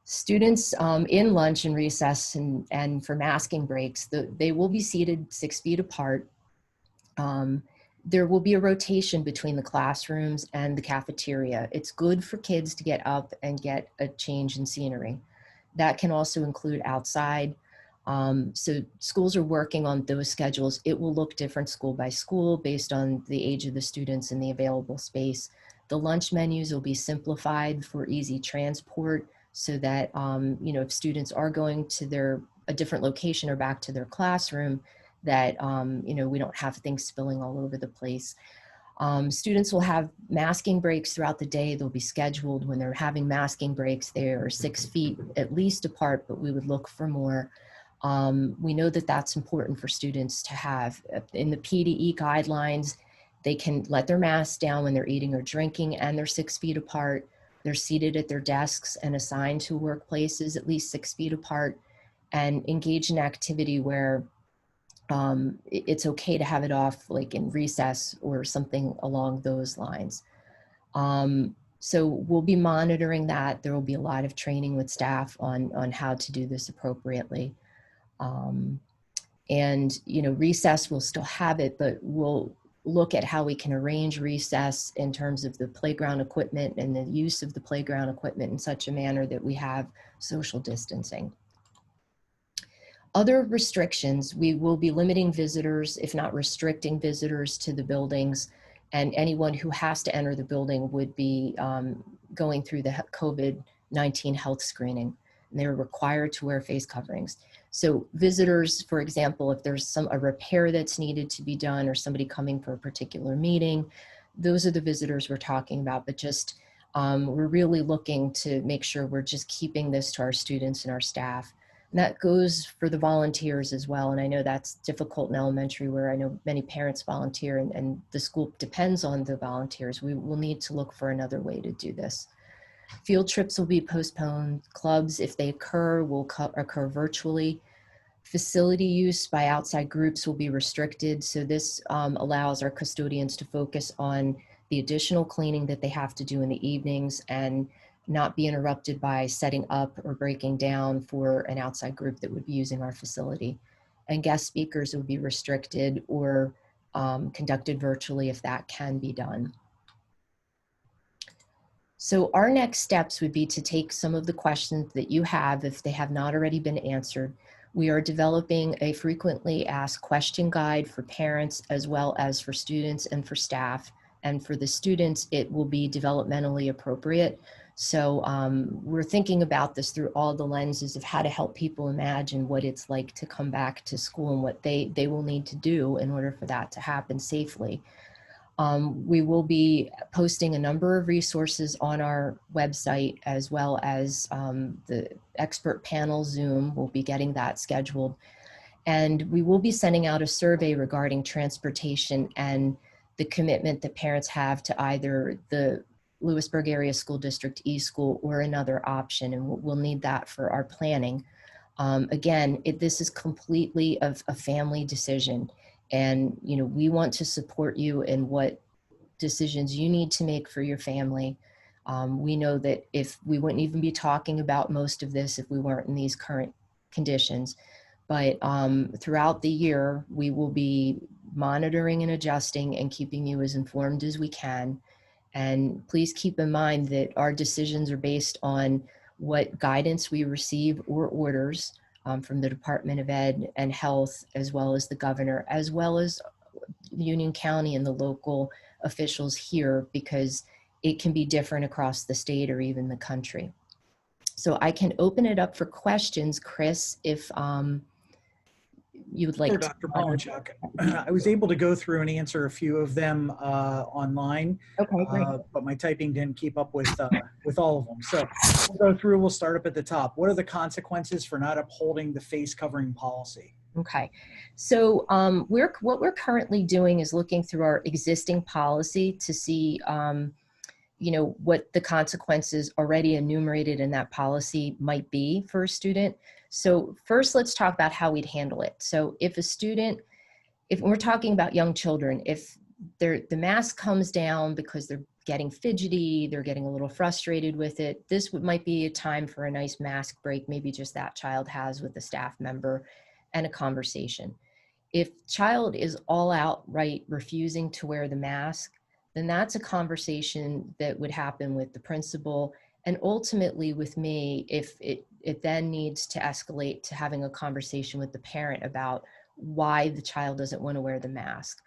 Students in lunch and recess and for masking breaks, they will be seated 6 feet apart. There will be a rotation between the classrooms and the cafeteria. It's good for kids to get up and get a change in scenery. That can also include outside. So schools are working on those schedules. It will look different school by school based on the age of the students and the available space. The lunch menus will be simplified for easy transport so that, if students are going to a different location or back to their classroom, that, we don't have things spilling all over the place. Students will have masking breaks throughout the day. They'll be scheduled. When they're having masking breaks, they are 6 feet at least apart, but we would look for more. We know that that's important for students to have. In the PDE guidelines, they can let their masks down when they're eating or drinking, and they're 6 feet apart. They're seated at their desks and assigned to workplaces at least 6 feet apart, and engage in activity where it's okay to have it off, like in recess or something along those lines. So we'll be monitoring that. There will be a lot of training with staff on how to do this appropriately. Recess, we'll still have it, but we'll look at how we can arrange recess in terms of the playground equipment and the use of the playground equipment in such a manner that we have social distancing. Other restrictions, we will be limiting visitors, if not restricting visitors to the buildings, and anyone who has to enter the building would be going through the COVID-19 health screening. and they're required to wear face coverings. So visitors, for example, if there's a repair that's needed to be done or somebody coming for a particular meeting, those are the visitors we're talking about. But just we're really looking to make sure we're just keeping this to our students and our staff. And that goes for the volunteers as well. And I know that's difficult in elementary, where I know many parents volunteer and the school depends on the volunteers. We will need to look for another way to do this. Field trips will be postponed. Clubs, if they occur, will occur virtually. Facility use by outside groups will be restricted. So this allows our custodians to focus on the additional cleaning that they have to do in the evenings and not be interrupted by setting up or breaking down for an outside group that would be using our facility. And guest speakers will be restricted or conducted virtually if that can be done. So our next steps would be to take some of the questions that you have, if they have not already been answered. We are developing a frequently asked question guide for parents as well as for students and for staff. And for the students, it will be developmentally appropriate. So we're thinking about this through all the lenses of how to help people imagine what it's like to come back to school and what they will need to do in order for that to happen safely. We will be posting a number of resources on our website, as well as the expert panel Zoom. We'll be getting that scheduled. And we will be sending out a survey regarding transportation and the commitment that parents have to either the Lewisburg Area School District e-school or another option. And we'll need that for our planning. Again, this is completely a family decision. And, you know, we want to support you in what decisions you need to make for your family. We know that if we wouldn't even be talking about most of this if we weren't in these current conditions. But throughout the year, we will be monitoring and adjusting and keeping you as informed as we can. And please keep in mind that our decisions are based on what guidance we receive or orders from the Department of Ed and Health, as well as the governor, as well as Union County and the local officials here, because it can be different across the state or even the country. So I can open it up for questions, Chris, if you would like Sure, to. Dr. Pollinchuk. I was able to go through and answer a few of them online, Okay, great. but my typing didn't keep up with all of them. So we'll go through, we'll start up at the top. What are the consequences for not upholding the face covering policy? Okay, so what we're currently doing is looking through our existing policy to see you know, what the consequences already enumerated in that policy might be for a student. So first, let's talk about how we'd handle it. So if a student, if we're talking about young children, if the mask comes down because they're getting fidgety, they're getting a little frustrated with it, this might be a time for a nice mask break, maybe just that child has with a staff member, and a conversation. If child is all outright refusing to wear the mask, then that's a conversation that would happen with the principal and ultimately with me if it then needs to escalate to having a conversation with the parent about why the child doesn't want to wear the mask.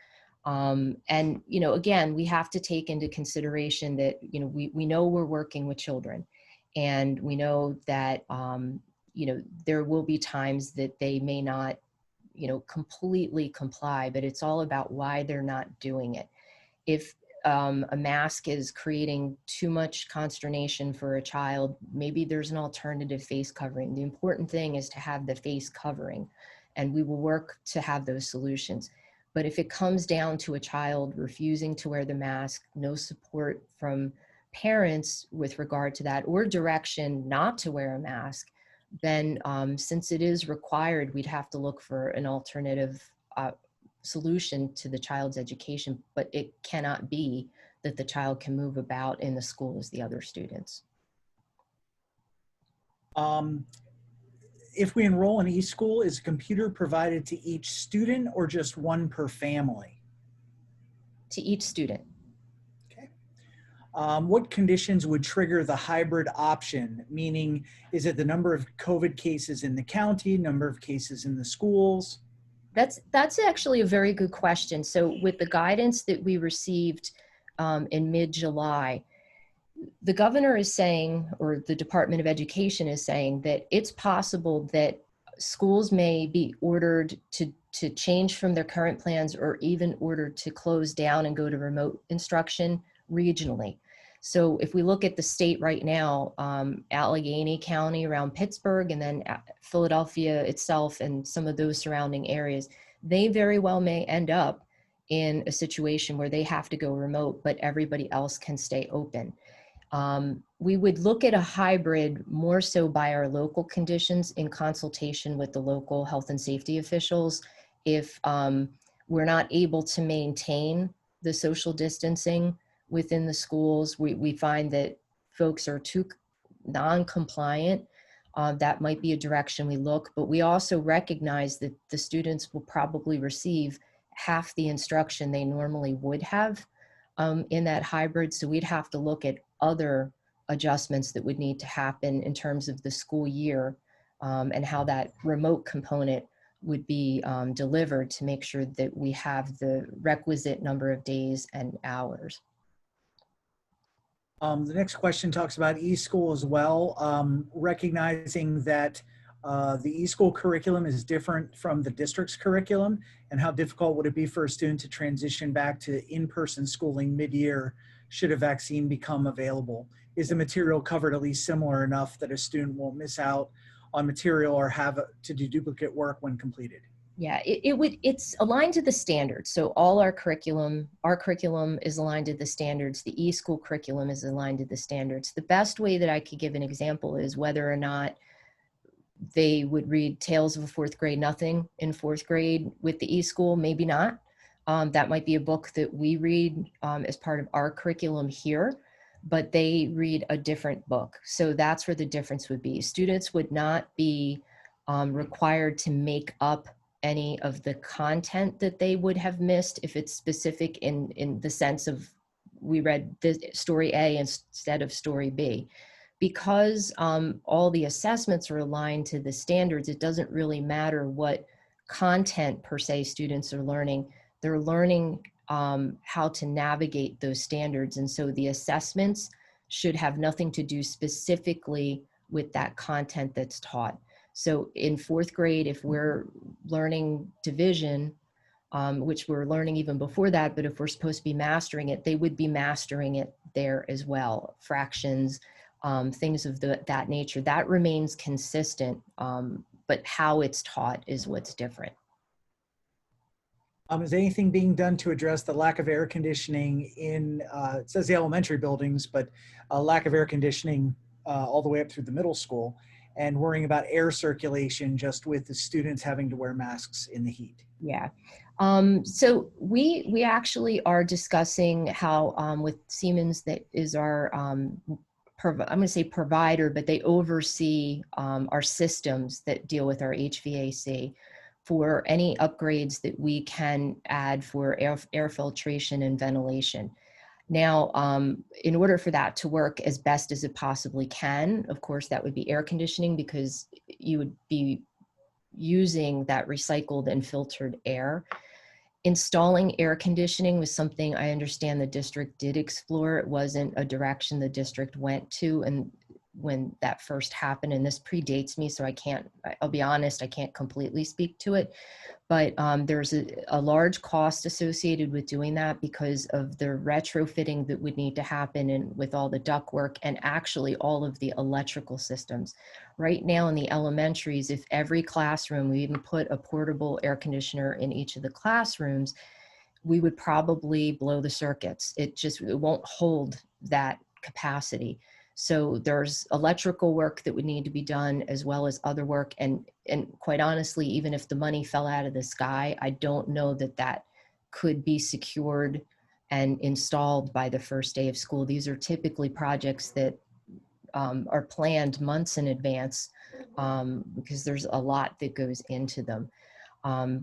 And, you know, again, we have to take into consideration that, you know, we know we're working with children, and we know that, you know, there will be times that they may not, you know, completely comply, but it's all about why they're not doing it. If a mask is creating too much consternation for a child, maybe there's an alternative face covering. The important thing is to have the face covering, and we will work to have those solutions. But if it comes down to a child refusing to wear the mask, no support from parents with regard to that, or direction not to wear a mask, then since it is required, we'd have to look for an alternative solution to the child's education, but it cannot be that the child can move about in the school as the other students. If we enroll in e-school, is a computer provided to each student or just one per family? To each student. Okay. What conditions would trigger the hybrid option? Meaning, is it the number of COVID cases in the county, number of cases in the schools? That's actually a very good question. So with the guidance that we received in mid-July, the governor is saying, or the Department of Education is saying, that it's possible that schools may be ordered to change from their current plans, or even ordered to close down and go to remote instruction regionally. So if we look at the state right now, Allegheny County around Pittsburgh, and then Philadelphia itself and some of those surrounding areas, they very well may end up in a situation where they have to go remote, but everybody else can stay open. We would look at a hybrid more so by our local conditions in consultation with the local health and safety officials. If we're not able to maintain the social distancing within the schools, we find that folks are too non-compliant, that might be a direction we look, but we also recognize that the students will probably receive half the instruction they normally would have in that hybrid. So we'd have to look at other adjustments that would need to happen in terms of the school year, and how that remote component would be delivered to make sure that we have the requisite number of days and hours. The next question talks about eSchool as well, recognizing that the eSchool curriculum is different from the district's curriculum, and how difficult would it be for a student to transition back to in-person schooling mid-year should a vaccine become available? Is the material covered at least similar enough that a student won't miss out on material or have to do duplicate work when completed? Yeah, it's aligned to the standards. So all our curriculum is aligned to the standards. The eSchool curriculum is aligned to the standards. The best way that I could give an example is whether or not they would read Tales of a Fourth Grade Nothing in fourth grade with the eSchool, maybe not. That might be a book that we read as part of our curriculum here, but they read a different book. So that's where the difference would be. Students would not be required to make up any of the content that they would have missed if it's specific in the sense of we read the story A instead of story B. Because all the assessments are aligned to the standards, it doesn't really matter what content per se students are learning. They're learning how to navigate those standards. And so the assessments should have nothing to do specifically with that content that's taught. So in fourth grade, if we're learning division, which we're learning even before that, but if we're supposed to be mastering it, they would be mastering it there as well. Fractions, things of that nature, that remains consistent, but how it's taught is what's different. Is anything being done to address the lack of air conditioning in, it says the elementary buildings, but a lack of air conditioning all the way up through the middle school, and worrying about air circulation just with the students having to wear masks in the heat? Yeah. So we actually are discussing how with Siemens, that is our, I'm going to say provider, but they oversee our systems that deal with our HVAC, for any upgrades that we can add for air filtration and ventilation. Now, in order for that to work as best as it possibly can, of course, that would be air conditioning, because you would be using that recycled and filtered air. Installing air conditioning was something I understand the district did explore. It wasn't a direction the district went to, and when that first happened, and this predates me, so I'll be honest, I can't completely speak to it, but there's a large cost associated with doing that because of the retrofitting that would need to happen, and with all the ductwork and actually all of the electrical systems. Right now in the elementaries, if every classroom, we even put a portable air conditioner in each of the classrooms, we would probably blow the circuits. It won't hold that capacity. So there's electrical work that would need to be done, as well as other work. And quite honestly, even if the money fell out of the sky, I don't know that could be secured and installed by the first day of school. These are typically projects that are planned months in advance, because there's a lot that goes into them.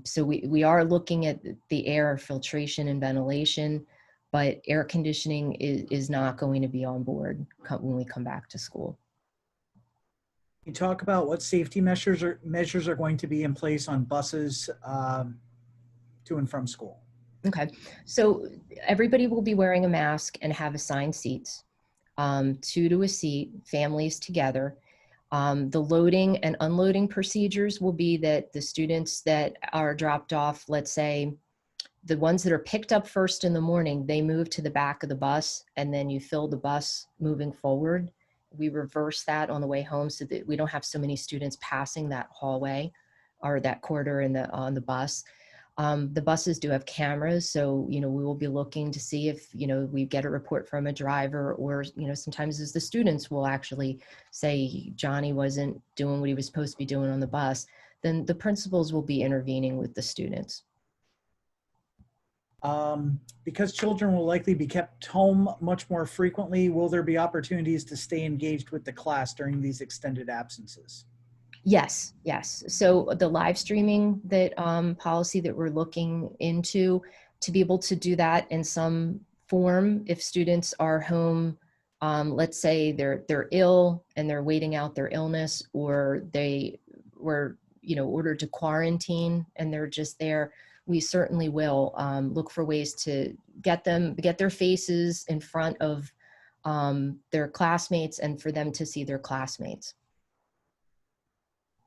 So we are looking at the air filtration and ventilation, but air conditioning is not going to be on board when we come back to school. Can you talk about what safety measures are going to be in place on buses to and from school? Okay, so everybody will be wearing a mask and have assigned seats. two to a seat, families together. The loading and unloading procedures will be that the students that are dropped off, let's say the ones that are picked up first in the morning, they move to the back of the bus, and then you fill the bus moving forward. We reverse that on the way home so that we don't have so many students passing that hallway or that corridor on the bus. The buses do have cameras, so we will be looking to see if we get a report from a driver, or sometimes as the students will actually say Johnny wasn't doing what he was supposed to be doing on the bus, then the principals will be intervening with the students. Because children will likely be kept home much more frequently, will there be opportunities to stay engaged with the class during these extended absences? Yes, yes. So the live streaming that policy that we're looking into, to be able to do that in some form, if students are home, let's say they're ill and they're waiting out their illness, or they were ordered to quarantine and they're just there, we certainly will look for ways to get their faces in front of their classmates and for them to see their classmates.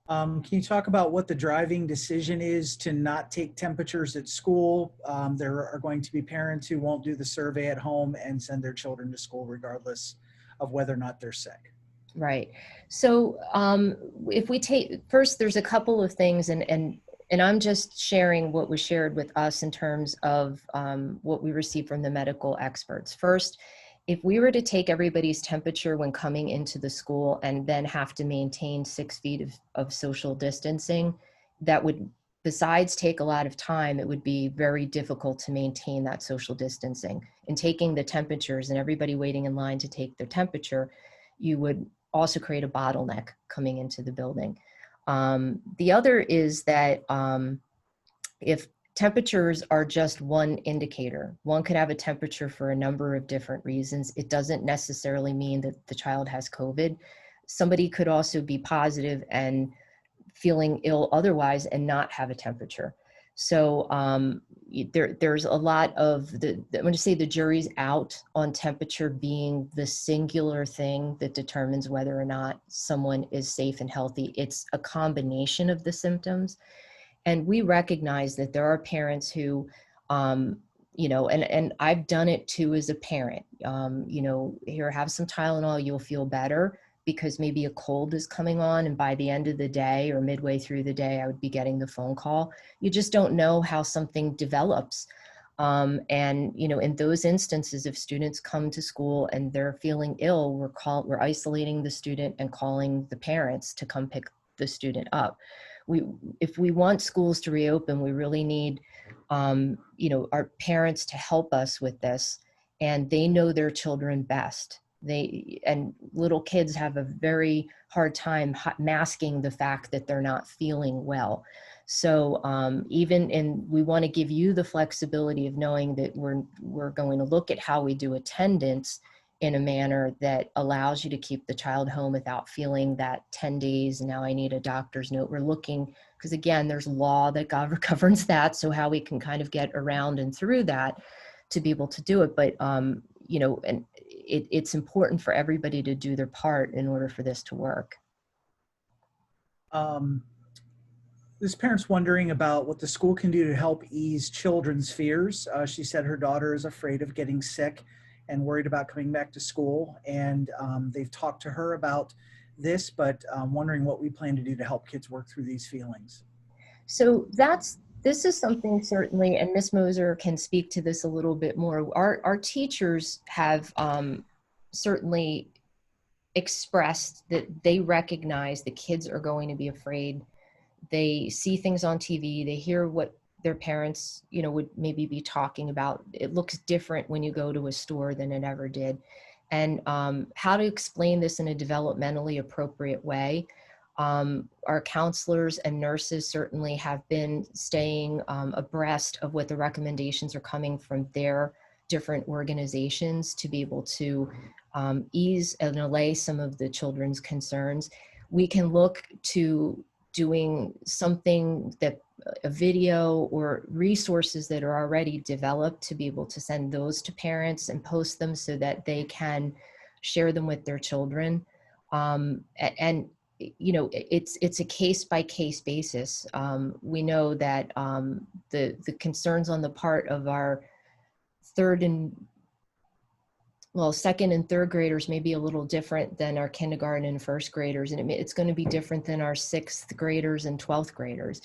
Can you talk about what the driving decision is to not take temperatures at school? There are going to be parents who won't do the survey at home and send their children to school regardless of whether or not they're sick. Right. So if we take first, there's a couple of things, and I'm just sharing what was shared with us in terms of what we received from the medical experts. First, if we were to take everybody's temperature when coming into the school and then have to maintain 6 feet of social distancing, that would, besides take a lot of time, it would be very difficult to maintain that social distancing. And taking the temperatures and everybody waiting in line to take their temperature, you would also create a bottleneck coming into the building. The other is that if temperatures are just one indicator, one could have a temperature for a number of different reasons. It doesn't necessarily mean that the child has COVID. Somebody could also be positive and feeling ill otherwise and not have a temperature. So there's a lot of I'm going to say the jury's out on temperature being the singular thing that determines whether or not someone is safe and healthy. It's a combination of the symptoms. And we recognize that there are parents who, and I've done it too as a parent, here, have some Tylenol, you'll feel better, because maybe a cold is coming on, and by the end of the day or midway through the day, I would be getting the phone call. You just don't know how something develops. And in those instances, if students come to school and they're feeling ill, we're isolating the student and calling the parents to come pick the student up. If we want schools to reopen, we really need our parents to help us with this, and they know their children best. And little kids have a very hard time masking the fact that they're not feeling well. So we want to give you the flexibility of knowing that we're going to look at how we do attendance in a manner that allows you to keep the child home without feeling that 10 days, now I need a doctor's note. We're looking, because again, there's law that governs that, so how we can kind of get around and through that to be able to do it. But and it's important for everybody to do their part in order for this to work. This parent's wondering about what the school can do to help ease children's fears. She said her daughter is afraid of getting sick and worried about coming back to school. And they've talked to her about this, but wondering what we plan to do to help kids work through these feelings. So this is something certainly, and Ms. Moser can speak to this a little bit more. Our teachers have certainly expressed that they recognize the kids are going to be afraid. They see things on TV, they hear what their parents, would maybe be talking about. It looks different when you go to a store than it ever did. And how to explain this in a developmentally appropriate way. Our counselors and nurses certainly have been staying abreast of what the recommendations are coming from their different organizations to be able to ease and allay some of the children's concerns. We can look to doing something that a video or resources that are already developed to be able to send those to parents and post them so that they can share them with their children. And you know, it's a case by case basis. We know that the concerns on the part of our second and third graders may be a little different than our kindergarten and first graders, and it's going to be different than our sixth graders and 12th graders.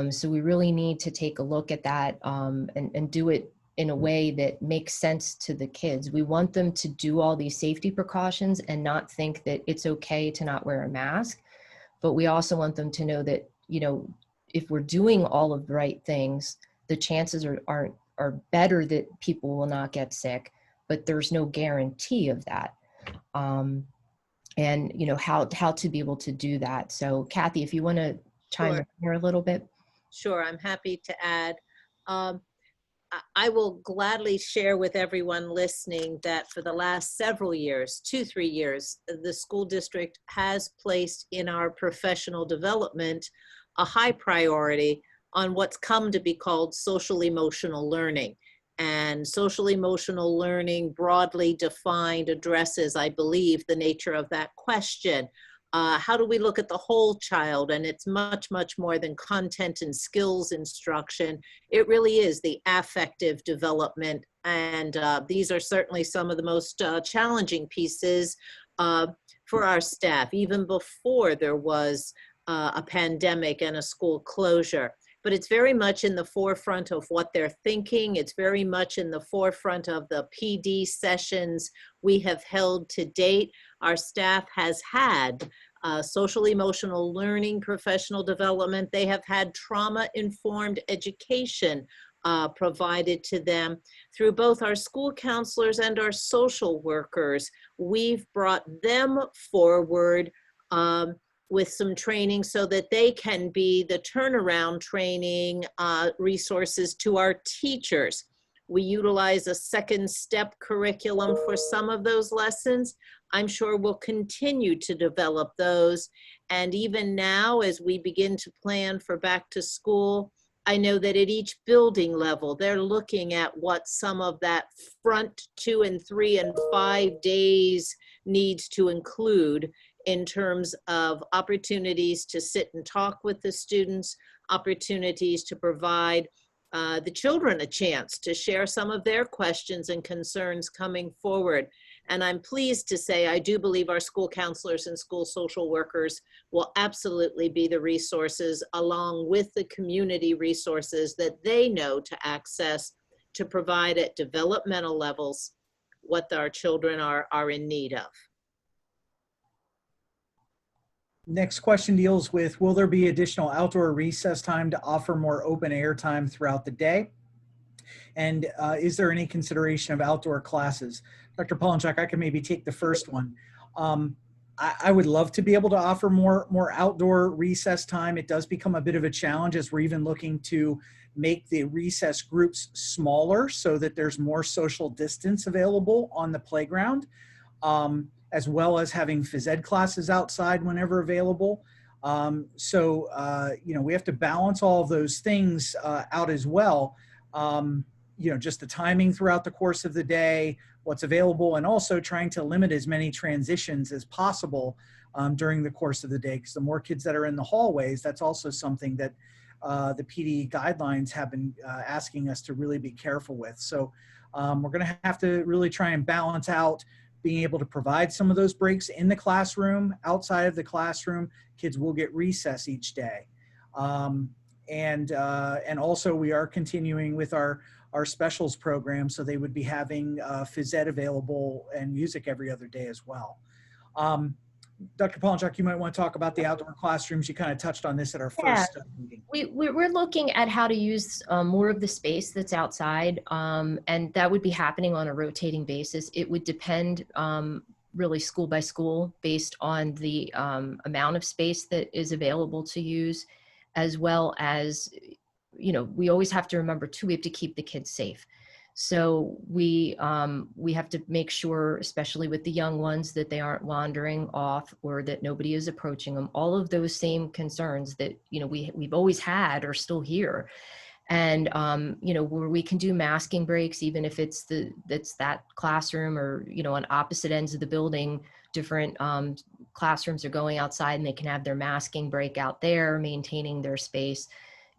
So we really need to take a look at that and do it in a way that makes sense to the kids. We want them to do all these safety precautions and not think that it's okay to not wear a mask. But we also want them to know that, you know, if we're doing all of the right things, the chances are better that people will not get sick, but there's no guarantee of that. And you know, how to be able to do that. So Kathy, if you want to chime in here a little bit. Sure, I'm happy to add. I will gladly share with everyone listening that for the last several years, 2-3 years, the school district has placed in our professional development a high priority on what's come to be called social emotional learning. And social emotional learning, broadly defined, addresses, I believe, the nature of that question. How do we look at the whole child? And it's much, much more than content and skills instruction. It really is the affective development. And these are certainly some of the most challenging pieces for our staff, even before there was a pandemic and a school closure. But it's very much in the forefront of what they're thinking. It's very much in the forefront of the PD sessions we have held to date. Our staff has had social emotional learning, professional development. They have had trauma-informed education provided to them through both our school counselors and our social workers. We've brought them forward with some training so that they can be the turnaround training resources to our teachers. We utilize a second step curriculum for some of those lessons. I'm sure we'll continue to develop those. And even now, as we begin to plan for back to school, I know that at each building level, they're looking at what some of that front 2 and 3 and 5 days needs to include in terms of opportunities to sit and talk with the students, opportunities to provide the children a chance to share some of their questions and concerns coming forward. And I'm pleased to say I do believe our school counselors and school social workers will absolutely be the resources, along with the community resources that they know to access to provide at developmental levels what our children are in need of. Next question deals with, will there be additional outdoor recess time to offer more open air time throughout the day? And is there any consideration of outdoor classes? Dr. Polinchuk, I can maybe take the first one. I would love to be able to offer more outdoor recess time. It does become a bit of a challenge as we're even looking to make the recess groups smaller so that there's more social distance available on the playground, as well as having phys ed classes outside whenever available. You know, we have to balance all of those things out as well. You know, just the timing throughout the course of the day, what's available, and also trying to limit as many transitions as possible during the course of the day, because the more kids that are in the hallways, that's also something that the PD guidelines have been asking us to really be careful with. So we're going to have to really try and balance out being able to provide some of those breaks in the classroom. Outside of the classroom, kids will get recess each day. And also we are continuing with our specials program, so they would be having phys ed available and music every other day as well. Dr. Polinchuk, you might want to talk about the outdoor classrooms. You kind of touched on this at our first meeting. We're looking at how to use more of the space that's outside, and that would be happening on a rotating basis. It would depend really school by school based on the amount of space that is available to use, as well as, you know, we always have to remember too, we have to keep the kids safe. So we have to make sure, especially with the young ones, that they aren't wandering off or that nobody is approaching them. All of those same concerns that, you know, we've always had are still here. And, you know, where we can do masking breaks, even if it's that classroom or, you know, on opposite ends of the building, different classrooms are going outside and they can have their masking break out there, maintaining their space.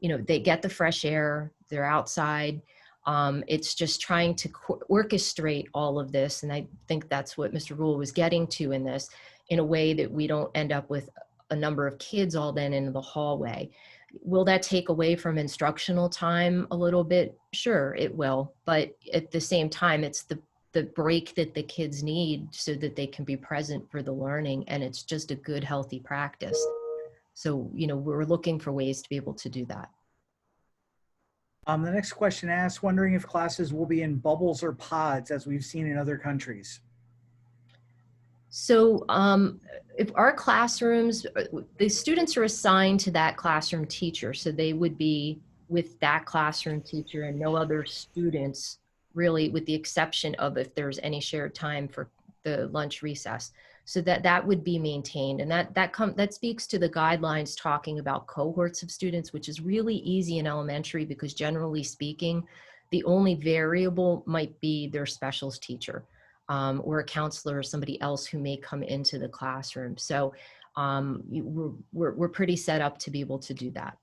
You know, they get the fresh air, they're outside. It's just trying to orchestrate all of this. And I think that's what Mr. Rule was getting to in this, in a way that we don't end up with a number of kids all then into the hallway. Will that take away from instructional time a little bit? Sure, it will. But at the same time, it's the break that the kids need so that they can be present for the learning. And it's just a good, healthy practice. So, you know, we're looking for ways to be able to do that. The next question asks, wondering if classes will be in bubbles or pods as we've seen in other countries. So if our classrooms, the students are assigned to that classroom teacher, so they would be with that classroom teacher and no other students, really, with the exception of if there's any shared time for the lunch recess. So that would be maintained. And that speaks to the guidelines talking about cohorts of students, which is really easy in elementary because generally speaking, the only variable might be their specials teacher. Or a counselor or somebody else who may come into the classroom. So we're pretty set up to be able to do that.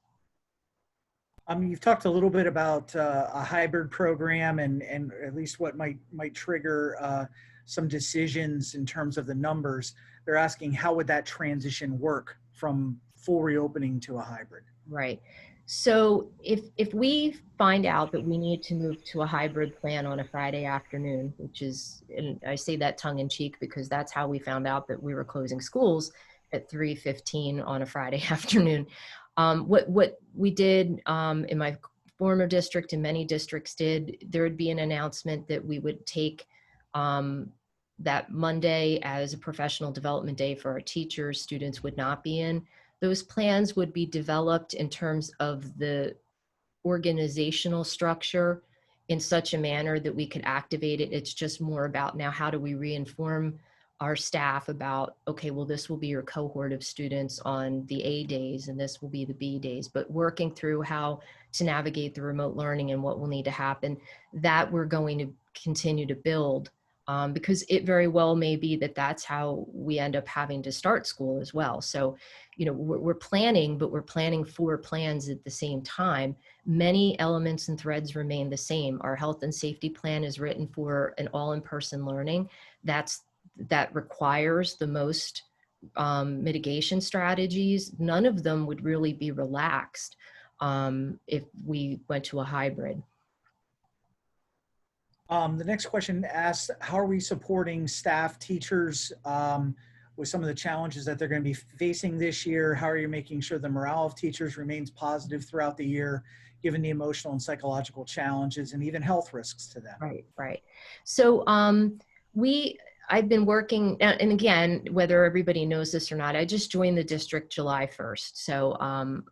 You've talked a little bit about a hybrid program and at least what might trigger some decisions in terms of the numbers. They're asking how would that transition work from full reopening to a hybrid? Right. So if we find out that we need to move to a hybrid plan on a Friday afternoon, which is, and I say that tongue in cheek because that's how we found out that we were closing schools at 3:15 on a Friday afternoon. What we did in my former district and many districts did, there would be an announcement that we would take that Monday as a professional development day for our teachers. Students would not be in. Those plans would be developed in terms of the organizational structure in such a manner that we could activate it. It's just more about now, how do we reinform our staff about, okay, well, this will be your cohort of students on the A days and this will be the B days, but working through how to navigate the remote learning and what will need to happen, that we're going to continue to build. Because it very well may be that that's how we end up having to start school as well. So, you know, we're planning, but we're planning for plans at the same time. Many elements and threads remain the same. Our health and safety plan is written for an all-in-person learning. That requires the most mitigation strategies. None of them would really be relaxed if we went to a hybrid. The next question asks, how are we supporting staff, teachers with some of the challenges that they're going to be facing this year? How are you making sure the morale of teachers remains positive throughout the year, given the emotional and psychological challenges and even health risks to them? Right. So I've been working, and again, whether everybody knows this or not, I just joined the district July 1st. So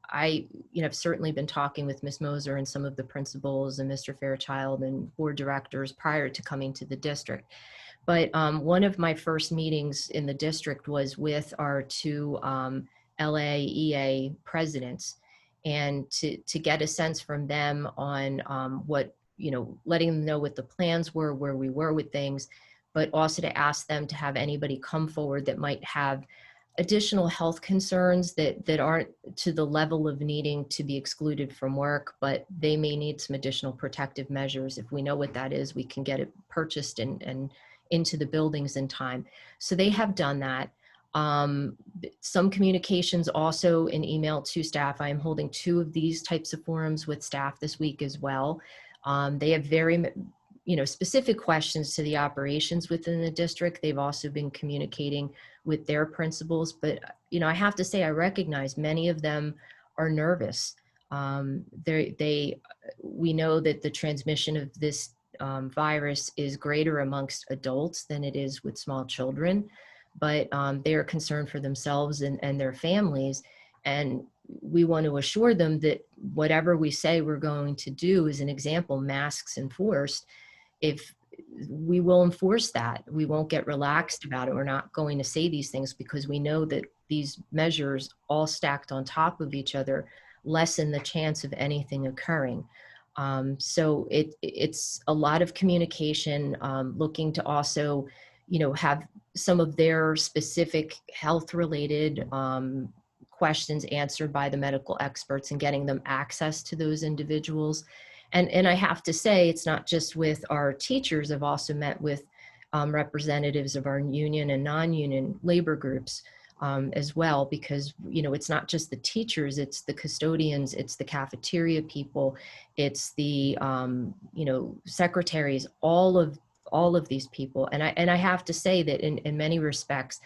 I've certainly been talking with Ms. Moser and some of the principals and Mr. Fairchild and board directors prior to coming to the district. But one of my first meetings in the district was with our two LAEA presidents, and to get a sense from them on what, letting them know what the plans were, where we were with things, but also to ask them to have anybody come forward that might have additional health concerns that aren't to the level of needing to be excluded from work, but they may need some additional protective measures. If we know what that is, we can get it purchased and into the buildings in time. So they have done that. Some communications also in email to staff. I am holding 2 of these types of forums with staff this week as well. They have very specific questions to the operations within the district. They've also been communicating with their principals, but I have to say, I recognize many of them are nervous. We know that the transmission of this virus is greater amongst adults than it is with small children, but they are concerned for themselves and their families. And we want to assure them that whatever we say we're going to do, as an example, masks enforced, if we will enforce that, we won't get relaxed about it. We're not going to say these things because we know that these measures all stacked on top of each other lessen the chance of anything occurring. So it's a lot of communication, looking to also, have some of their specific health related questions answered by the medical experts and getting them access to those individuals. And I have to say, it's not just with our teachers. I've also met with representatives of our union and non-union labor groups as well, because, it's not just the teachers, it's the custodians, it's the cafeteria people, it's the, secretaries, all of these people. And I have to say that in many respects,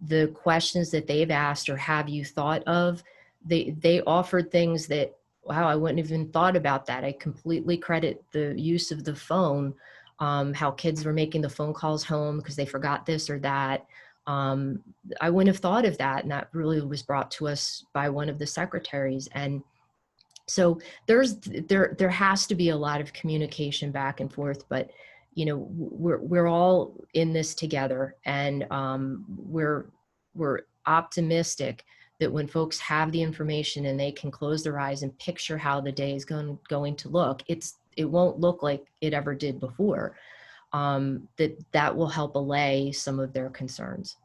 the questions that they've asked or have you thought of, they offered things that, wow, I wouldn't have even thought about that. I completely credit the use of the phone, how kids were making the phone calls home because they forgot this or that. I wouldn't have thought of that. And that really was brought to us by one of the secretaries. And so there has to be a lot of communication back and forth, but we're all in this together, and we're optimistic that when folks have the information and they can close their eyes and picture how the day is going to look, it won't look like it ever did before. That will help allay some of their concerns.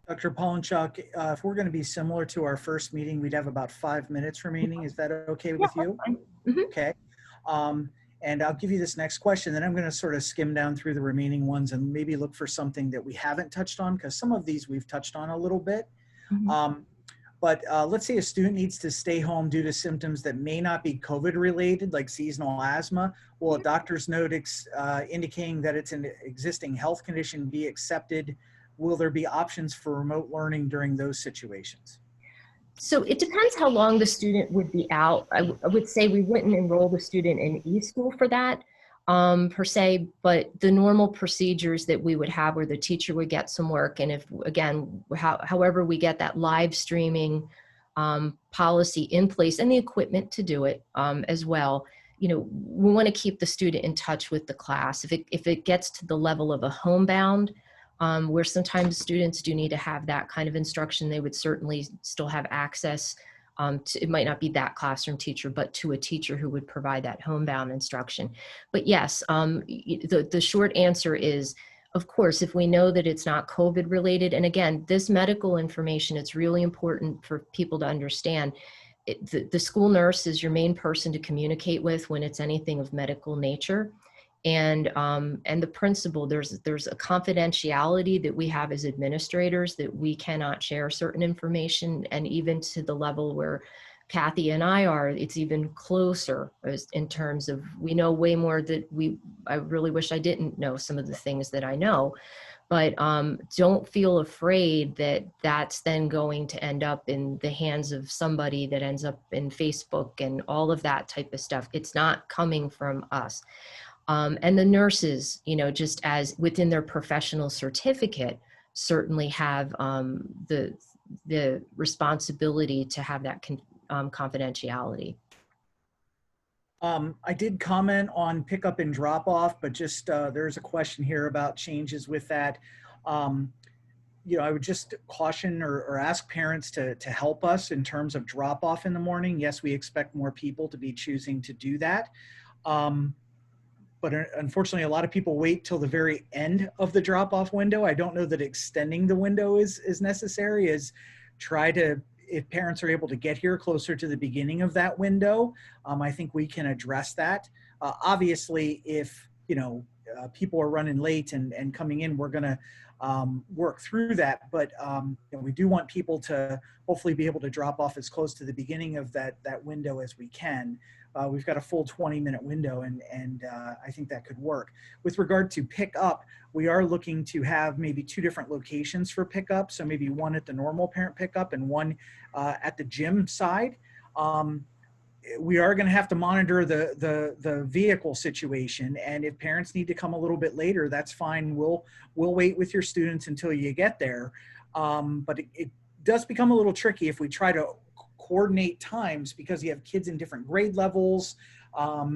Dr. Polinchuk, if we're going to be similar to our first meeting, we'd have about 5 minutes remaining. Is that okay with you? Mm-hmm. Okay. And I'll give you this next question, then I'm going to sort of skim down through the remaining ones and maybe look for something that we haven't touched on, because some of these we've touched on a little bit. Mm-hmm. But let's say a student needs to stay home due to symptoms that may not be COVID related, like seasonal asthma. Will a doctor's note indicating that it's an existing health condition be accepted? Will there be options for remote learning during those situations? So it depends how long the student would be out. I would say we wouldn't enroll the student in e-school for that per se, but the normal procedures that we would have where the teacher would get some work, and if, again, however we get that live streaming policy in place and the equipment to do it as well, we want to keep the student in touch with the class. If it gets to the level of a homebound, where sometimes students do need to have that kind of instruction, they would certainly still have access to, it might not be that classroom teacher, but to a teacher who would provide that homebound instruction. But yes, the short answer is, of course, if we know that it's not COVID related, and again, this medical information, it's really important for people to understand. The school nurse is your main person to communicate with when it's anything of medical nature. And the principal, there's a confidentiality that we have as administrators that we cannot share certain information, and even to the level where Kathy and I are, it's even closer in terms of, we know way more that I really wish I didn't know some of the things that I know, but don't feel afraid that that's then going to end up in the hands of somebody that ends up in Facebook and all of that type of stuff. It's not coming from us. And the nurses, just as within their professional certificate, certainly have the responsibility to have that confidentiality. I did comment on pickup and drop off, but just there's a question here about changes with that. I would just caution or ask parents to help us in terms of drop off in the morning. Yes, we expect more people to be choosing to do that. But unfortunately, a lot of people wait till the very end of the drop-off window. I don't know that extending the window is necessary. If parents are able to get here closer to the beginning of that window, I think we can address that. Obviously, if people are running late and coming in, we're going to work through that. But we do want people to hopefully be able to drop off as close to the beginning of that window as we can. We've got a full 20-minute window, and I think that could work. With regard to pickup, we are looking to have maybe 2 different locations for pickup. So maybe one at the normal parent pickup and one at the gym side. We are going to have to monitor the vehicle situation, and if parents need to come a little bit later, that's fine. We'll wait with your students until you get there. But it does become a little tricky if we try to coordinate times, because you have kids in different grade levels,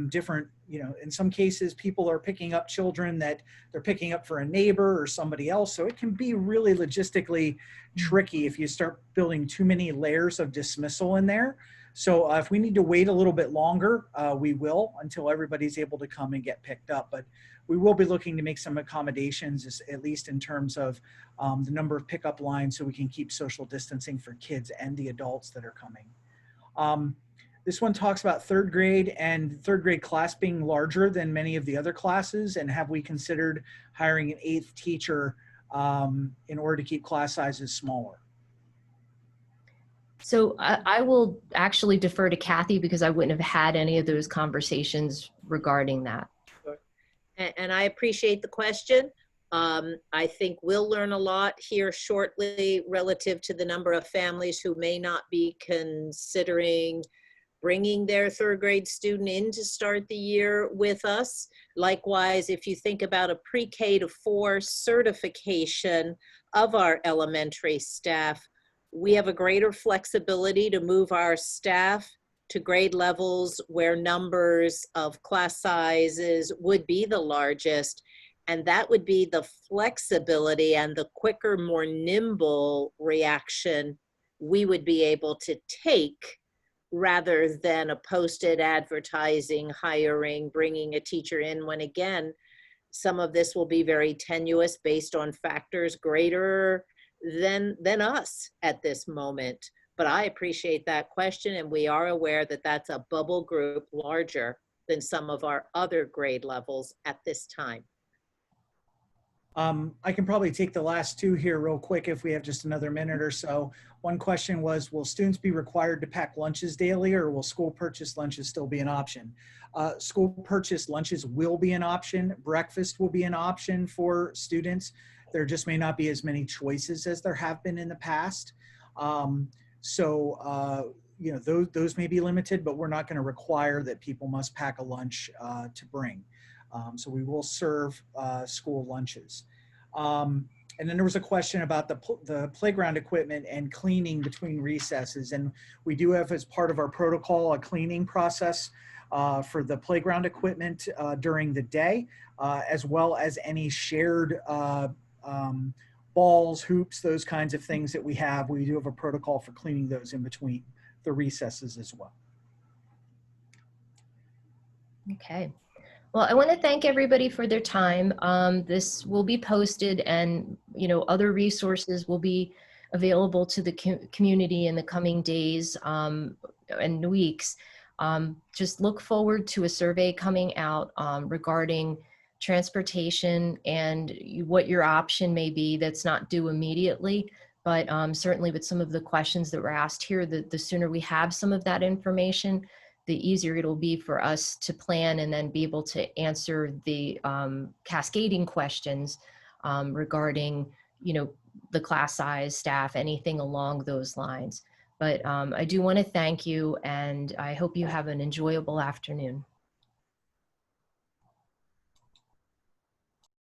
different, in some cases people are picking up children that they're picking up for a neighbor or somebody else. So it can be really logistically tricky if you start building too many layers of dismissal in there. So if we need to wait a little bit longer, we will, until everybody's able to come and get picked up. But we will be looking to make some accommodations, at least in terms of the number of pickup lines, so we can keep social distancing for kids and the adults that are coming. This one talks about third grade and third grade class being larger than many of the other classes, and have we considered hiring an 8th teacher in order to keep class sizes smaller? So I will actually defer to Kathy because I wouldn't have had any of those conversations regarding that. And I appreciate the question. I think we'll learn a lot here shortly relative to the number of families who may not be considering bringing their third grade student in to start the year with us. Likewise, if you think about a pre-K to 4 certification of our elementary staff, we have a greater flexibility to move our staff to grade levels where numbers of class sizes would be the largest. And that would be the flexibility and the quicker, more nimble reaction we would be able to take, rather than a posted advertising, hiring, bringing a teacher in, when again, some of this will be very tenuous based on factors greater than us at this moment. But I appreciate that question, and we are aware that that's a bubble group larger than some of our other grade levels at this time. I can probably take the last 2 here real quick if we have just another minute or so. One question was, will students be required to pack lunches daily, or will school purchase lunches still be an option? School purchase lunches will be an option. Breakfast will be an option for students. There just may not be as many choices as there have been in the past. You know, those may be limited, but we're not going to require that people must pack a lunch to bring. So we will serve school lunches. And then there was a question about the playground equipment and cleaning between recesses. And we do have, as part of our protocol, a cleaning process for the playground equipment during the day, as well as any shared balls, hoops, those kinds of things that we have. We do have a protocol for cleaning those in between the recesses as well. Okay. Well, I want to thank everybody for their time. This will be posted, and other resources will be available to the community in the coming days and weeks. Just look forward to a survey coming out regarding transportation and what your option may be that's not due immediately. But certainly with some of the questions that were asked here, the sooner we have some of that information, the easier it'll be for us to plan and then be able to answer the cascading questions regarding, the class size, staff, anything along those lines. But I do want to thank you, and I hope you have an enjoyable afternoon.